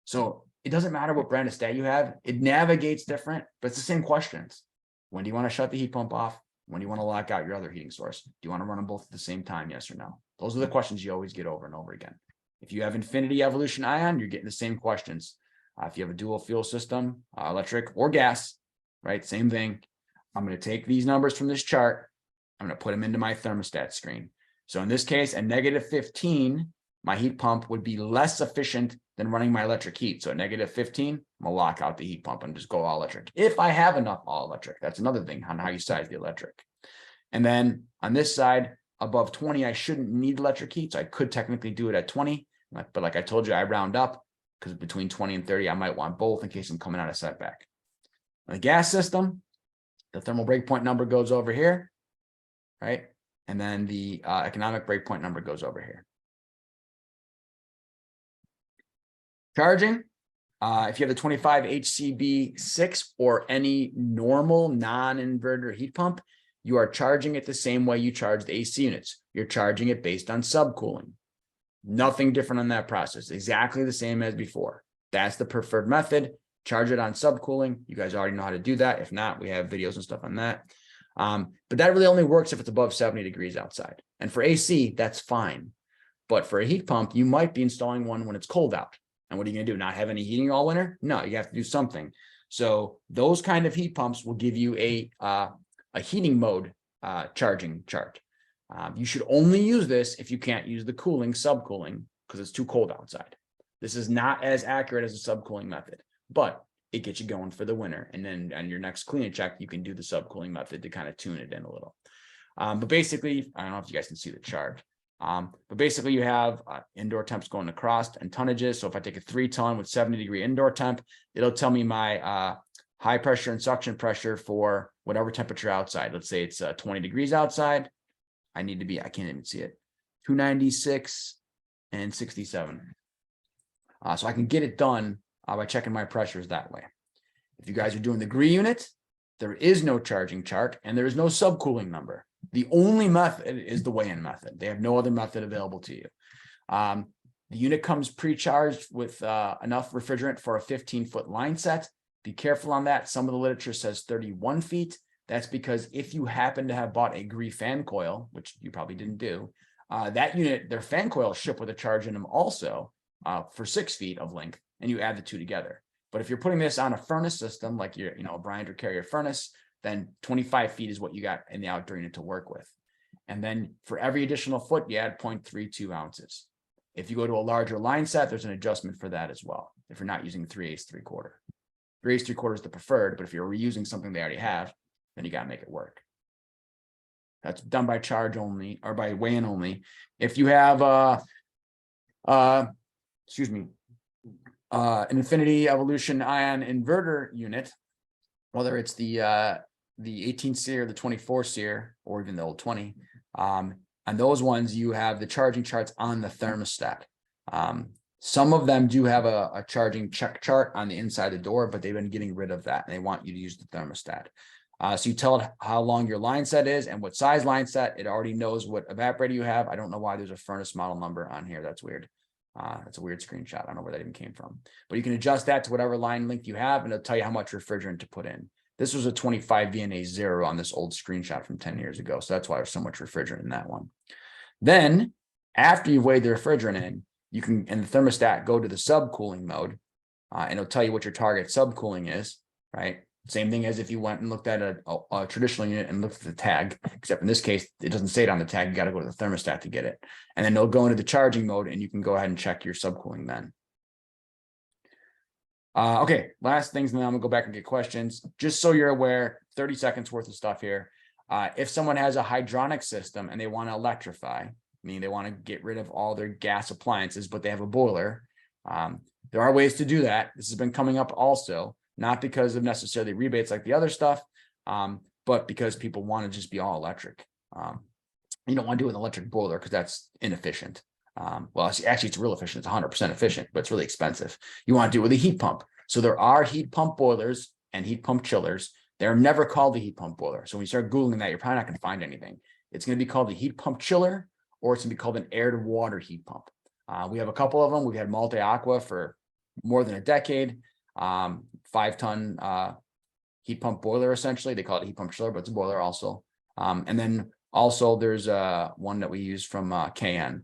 So it doesn't matter what brand of stat you have. It navigates different, but it's the same questions. When do you want to shut the heat pump off? When do you want to lock out your other heating source? Do you want to run them both at the same time? Yes or no? Those are the questions you always get over and over again. If you have infinity evolution ion, you're getting the same questions. If you have a dual fuel system, electric or gas, right? Same thing. I'm going to take these numbers from this chart. I'm going to put them into my thermostat screen. So in this case, at -15, my heat pump would be less efficient than running my electric heat. So at -15, I'm going to lock out the heat pump and just go all electric. If I have enough all electric, that's another thing on how you size the electric. And then on this side, above 20, I shouldn't need electric heat. So I could technically do it at 20. But like I told you, I round up because between 20 and 30, I might want both in case I'm coming out of setback. On the gas system, the thermal breakpoint number goes over here, right? And then the economic breakpoint number goes over here. Charging, if you have the 25HCB6 or any normal non-inverter heat pump, you are charging it the same way you charge the AC units. You're charging it based on subcooling. Nothing different on that process. Exactly the same as before. That's the preferred method. Charge it on subcooling. You guys already know how to do that. If not, we have videos and stuff on that. But that really only works if it's above 70 degrees outside. And for AC, that's fine. But for a heat pump, you might be installing one when it's cold out. And what are you going to do? Not have any heating all winter? No, you have to do something. So those kind of heat pumps will give you a heating mode charging chart. You should only use this if you can't use the cooling, subcooling, because it's too cold outside. This is not as accurate as a subcooling method, but it gets you going for the winter. And then on your next cleaning check, you can do the subcooling method to kind of tune it in a little. But basically, I don't know if you guys can see the chart. But basically you have indoor temps going across and tonnages. So if I take a 3-ton with 70-degree indoor temp, it'll tell me my high pressure and suction pressure for whatever temperature outside. Let's say it's 20 degrees outside. I need to be, I can't even see it, 296 and 67. So I can get it done by checking my pressures that way. If you guys are doing the GRE unit, there is no charging chart and there is no subcooling number. The only method is the weigh-in method. They have no other method available to you. The unit comes pre-charged with enough refrigerant for a 15-foot line set. Be careful on that. Some of the literature says 31 feet. That's because if you happen to have bought a GRE fan coil, which you probably didn't do, that unit, their fan coils ship with a charge in them also for 6 feet of length, and you add the two together. But if you're putting this on a furnace system, like your, a Bryant or Carrier furnace, then 25 feet is what you got in the outdoor unit to work with. And then for every additional foot, you add 0.32 ounces. If you go to a larger line set, there's an adjustment for that as well. If you're not using 3/8, 3/4. 3/8, 3/4 is the preferred, but if you're reusing something they already have, then you got to make it work. That's done by charge only or by weigh-in only. If you have an Infinity Evolution ion inverter unit, whether it's the 18 SEER, the 24 SEER, or even the old 20, and those ones you have the charging charts on the thermostat. Some of them do have a charging check chart on the inside of the door, but they've been getting rid of that and they want you to use the thermostat. So you tell it how long your line set is and what size line set. It already knows what evaporator you have. I don't know why there's a furnace model number on here. That's weird. That's a weird screenshot. I don't know where that even came from, but you can adjust that to whatever line length you have and it'll tell you how much refrigerant to put in. This was a 25 VNA 0 on this old screenshot from 10 years ago. So that's why there's so much refrigerant in that one. Then after you've weighed the refrigerant in, you can, in the thermostat, go to the subcooling mode and it'll tell you what your target subcooling is, right? Same thing as if you went and looked at a traditional unit and looked at the tag, except in this case, it doesn't say it on the tag. You got to go to the thermostat to get it. And then it'll go into the charging mode and you can go ahead and check your subcooling then. Okay, last things, and then I'm gonna go back and get questions. Just so you're aware, 30 seconds worth of stuff here. If someone has a hydronic system and they want to electrify, meaning they want to get rid of all their gas appliances, but they have a boiler, there are ways to do that. This has been coming up also, not because of necessarily rebates like the other stuff, but because people want to just be all electric. You don't want to do an electric boiler because that's inefficient. Well, actually, it's real efficient. It's 100% efficient, but it's really expensive. You want to do it with a heat pump. So there are heat pump boilers and heat pump chillers. They're never called the heat pump boiler. So when you start Googling that, you're probably not going to find anything. It's going to be called the heat pump chiller, or it's going to be called an air to water heat pump. We have a couple of them. We've had Multi Aqua for more than a decade. 5-ton heat pump boiler, essentially. They call it a heat pump chiller, but it's a boiler also. And then also there's one that we use from KN.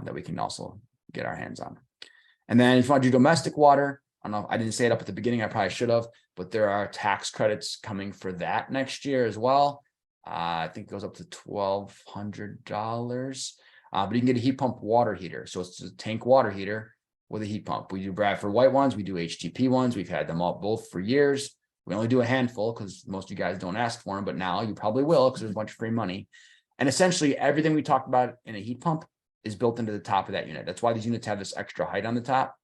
That we can also get our hands on. And then if you want to do domestic water, I don't know, I didn't say it up at the beginning, I probably should have, but there are tax credits coming for that next year as well. I think it goes up to $1,200, but you can get a heat pump water heater. So it's a tank water heater with a heat pump. We do Bradford White ones, we do HTP ones. We've had them all both for years. We only do a handful because most of you guys don't ask for them, but now you probably will because there's a bunch of free money. And essentially everything we talked about in a heat pump is built into the top of that unit. That's why these units have this extra height on the top,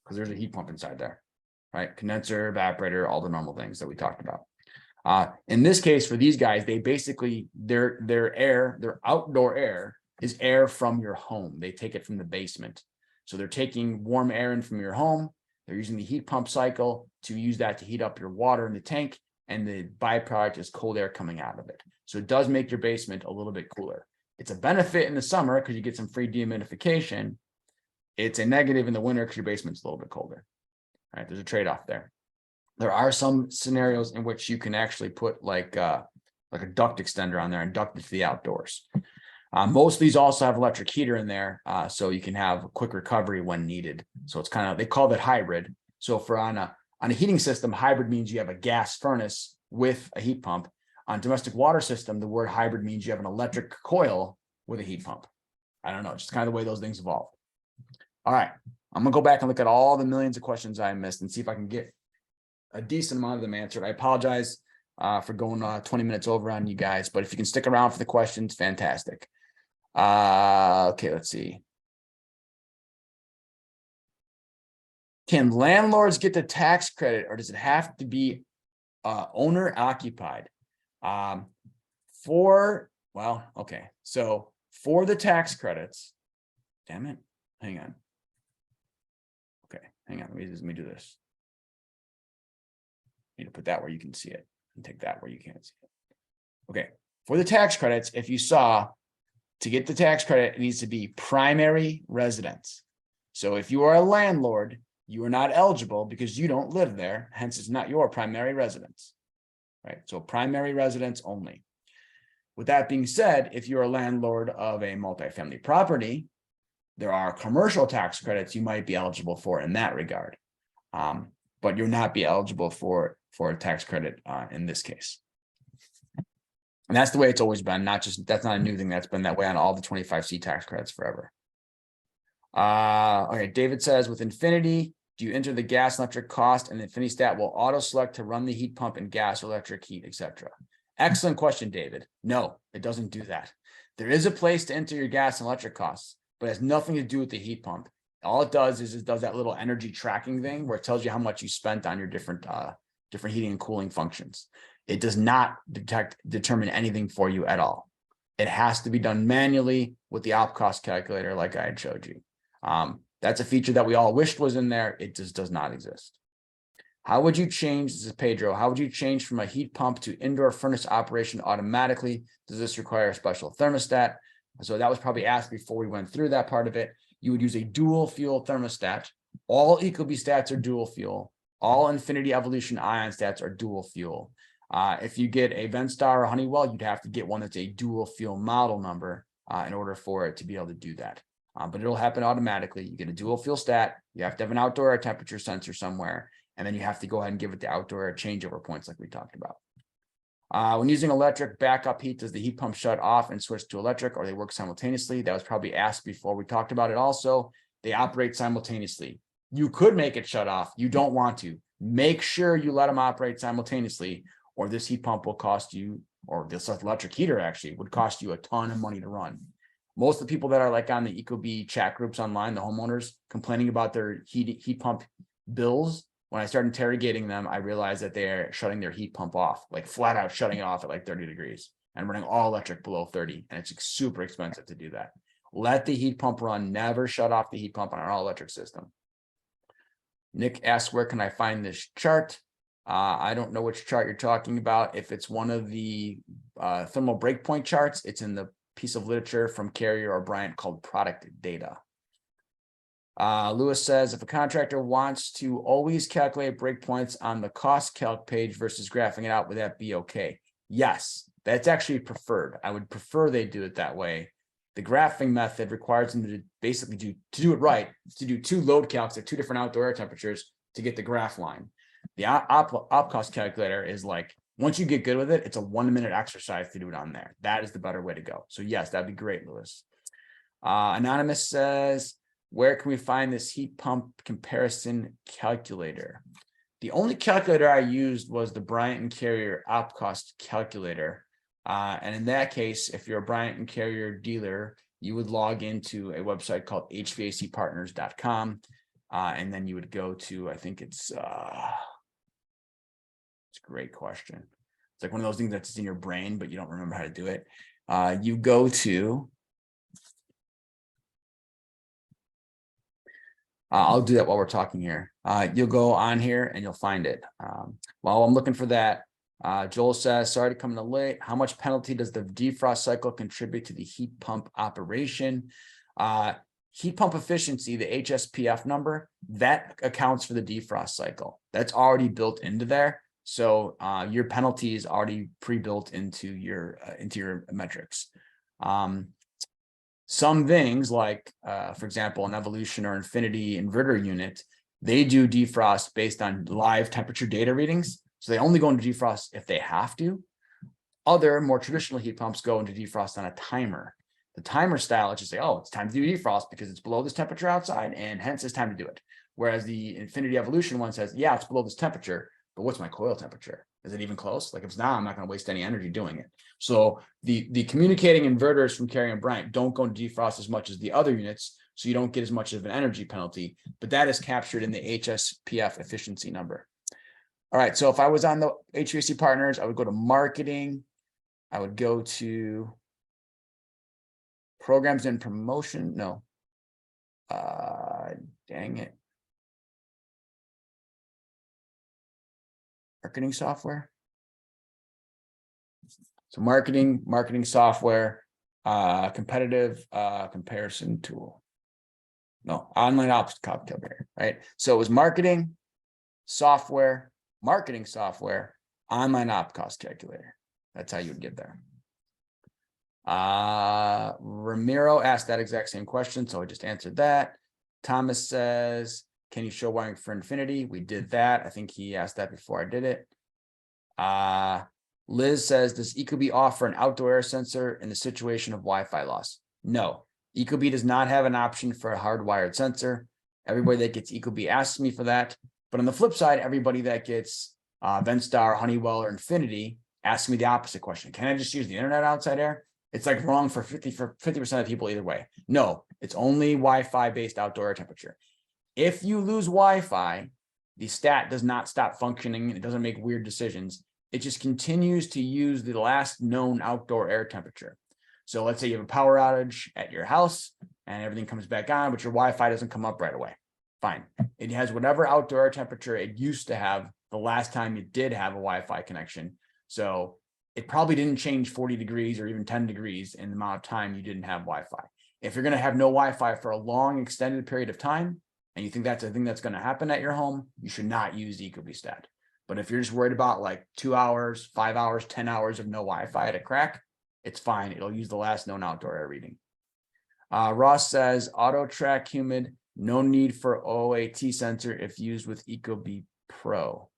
because there's a heat pump inside there, right? Condenser, evaporator, all the normal things that we talked about. In this case, for these guys, they basically, their air, their outdoor air is air from your home. They take it from the basement. So they're taking warm air in from your home. They're using the heat pump cycle to use that to heat up your water in the tank. And the byproduct is cold air coming out of it. So it does make your basement a little bit cooler. It's a benefit in the summer because you get some free dehumidification. It's a negative in the winter because your basement's a little bit colder. All right, there's a trade-off there. There are some scenarios in which you can actually put like a duct extender on there and duct it to the outdoors. Most of these also have electric heater in there, so you can have quick recovery when needed. So it's kind of, they call that hybrid. So for on a heating system, hybrid means you have a gas furnace with a heat pump. On domestic water system, the word hybrid means you have an electric coil with a heat pump. I don't know, just kind of the way those things evolve. All right, I'm gonna go back and look at all the millions of questions I missed and see if I can get a decent amount of them answered. I apologize for going 20 minutes over on you guys, but if you can stick around for the questions, fantastic. Okay, let's see. Can landlords get the tax credit, or does it have to be owner occupied? Okay. So for the tax credits, damn it, hang on. Okay, hang on. Let me do this. I need to put that where you can see it and take that where you can't see it. Okay, for the tax credits, if you saw, to get the tax credit, it needs to be primary residence. So if you are a landlord, you are not eligible because you don't live there. Hence, it's not your primary residence, right? So primary residence only. With that being said, if you're a landlord of a multifamily property, there are commercial tax credits you might be eligible for in that regard. But you'll not be eligible for a tax credit in this case. And that's the way it's always been, that's not a new thing. That's been that way on all the 25C tax credits forever. Okay, David says, with Infinity, do you enter the gas and electric cost, and Infinity Stat will auto select to run the heat pump and gas or electric heat, etc.? Excellent question, David. No, it doesn't do that. There is a place to enter your gas and electric costs, but it has nothing to do with the heat pump. All it does is it does that little energy tracking thing where it tells you how much you spent on your different heating and cooling functions. It does not determine anything for you at all. It has to be done manually with the op cost calculator like I had showed you. That's a feature that we all wished was in there. It just does not exist. How would you change, this is Pedro, how would you change from a heat pump to indoor furnace operation automatically? Does this require a special thermostat? So that was probably asked before we went through that part of it. You would use a dual fuel thermostat. All Ecobee stats are dual fuel. All Infinity Evolution Ion stats are dual fuel. If you get a Ventstar or Honeywell, you'd have to get one that's a dual fuel model number in order for it to be able to do that. But it'll happen automatically. You get a dual fuel stat. You have to have an outdoor air temperature sensor somewhere, and then you have to go ahead and give it the outdoor air changeover points like we talked about. When using electric backup heat, does the heat pump shut off and switch to electric, or they work simultaneously? That was probably asked before we talked about it also. They operate simultaneously. You could make it shut off. You don't want to. Make sure you let them operate simultaneously, or this heat pump will cost you, or this electric heater actually would cost you a ton of money to run. Most of the people that are like on the Ecobee chat groups online, the homeowners complaining about their heat pump bills, when I started interrogating them, I realized that they're shutting their heat pump off, like flat out shutting it off at like 30 degrees and running all electric below 30. And it's super expensive to do that. Let the heat pump run. Never shut off the heat pump on an all electric system. Nick asks, where can I find this chart? I don't know which chart you're talking about. If it's one of the thermal breakpoint charts, it's in the piece of literature from Carrier or Bryant called product data. Lewis says, if a contractor wants to always calculate breakpoints on the cost calc page versus graphing it out, would that be okay? Yes, that's actually preferred. I would prefer they do it that way. The graphing method requires them to basically to do it right, to do two load calcs at two different outdoor air temperatures to get the graph line. The op cost calculator is like, once you get good with it, it's a 1 minute exercise to do it on there. That is the better way to go. So yes, that'd be great, Lewis. Anonymous says, where can we find this heat pump comparison calculator? The only calculator I used was the Bryant and Carrier op cost calculator. And in that case, if you're a Bryant and Carrier dealer, you would log into a website called hvacpartners.com. And then you would go to, I think it's a great question. It's like one of those things that's in your brain, but you don't remember how to do it. You go to, I'll do that while we're talking here. You'll go on here and you'll find it. While I'm looking for that, Joel says, sorry to come in late. How much penalty does the defrost cycle contribute to the heat pump operation? Heat pump efficiency, the HSPF number, that accounts for the defrost cycle. That's already built into there. So your penalty is already pre-built into your metrics. Some things like, for example, an Evolution or Infinity inverter unit, they do defrost based on live temperature data readings. So they only go into defrost if they have to. Other more traditional heat pumps go into defrost on a timer. The timer style, let's just say, oh, it's time to do defrost because it's below this temperature outside, and hence it's time to do it. Whereas the Infinity Evolution one says, yeah, it's below this temperature, but what's my coil temperature? Is it even close? Like if it's not, I'm not going to waste any energy doing it. So the communicating inverters from Carrier and Bryant don't go to defrost as much as the other units, so you don't get as much of an energy penalty, but that is captured in the HSPF efficiency number. All right, so if I was on the HVAC partners, I would go to marketing. I would go to programs and promotion. No. Dang it. Marketing software. So marketing software, competitive comparison tool. No, online ops calculator, right? So it was marketing software, online op cost calculator. That's how you would get there. Ramiro asked that exact same question, so I just answered that. Thomas says, can you show wiring for Infinity? We did that. I think he asked that before I did it. Liz says, does Ecobee offer an outdoor air sensor in the situation of Wi-Fi loss? No, Ecobee does not have an option for a hardwired sensor. Everybody that gets Ecobee asks me for that. But on the flip side, everybody that gets Ventstar, Honeywell, or Infinity asks me the opposite question. Can I just use the internet outside air? It's like wrong for 50% of people either way. No, it's only Wi-Fi based outdoor air temperature. If you lose Wi-Fi, the stat does not stop functioning. It doesn't make weird decisions. It just continues to use the last known outdoor air temperature. So let's say you have a power outage at your house and everything comes back on, but your Wi-Fi doesn't come up right away. Fine. It has whatever outdoor air temperature it used to have the last time you did have a Wi-Fi connection. So it probably didn't change 40 degrees or even 10 degrees in the amount of time you didn't have Wi-Fi. If you're going to have no Wi-Fi for a long extended period of time, and you think that's a thing that's going to happen at your home, you should not use Ecobee stat. But if you're just worried about like 2 hours, 5 hours, 10 hours of no Wi-Fi at a crack, it's fine. It'll use the last known outdoor air reading. Ross says, auto track humid, no need for OAT sensor if used with Ecobee Pro.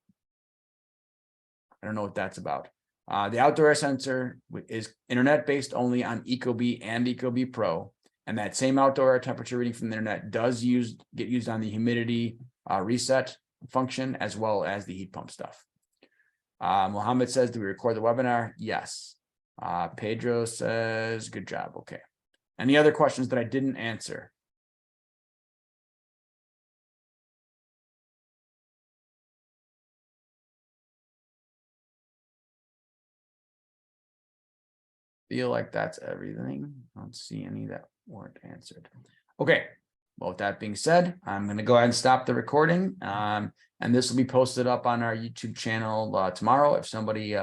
I don't know what that's about. The outdoor air sensor is internet based only on Ecobee and Ecobee Pro. And that same outdoor air temperature reading from the internet does get used on the humidity reset function as well as the heat pump stuff. Mohammed says, do we record the webinar? Yes. Pedro says, good job. Okay. Any other questions that I didn't answer? Feel like that's everything. I don't see any that weren't answered. Okay. Well, with that being said, I'm going to go ahead and stop the recording. And this will be posted up on our YouTube channel tomorrow if somebody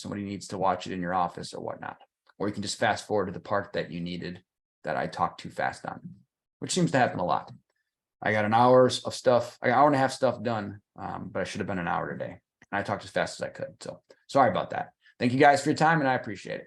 needs to watch it in your office or whatnot. Or you can just fast forward to the part that you needed that I talked too fast on, which seems to happen a lot. I got an hour and a half stuff done, but I should have been an hour today. And I talked as fast as I could. So sorry about that. Thank you guys for your time, and I appreciate it.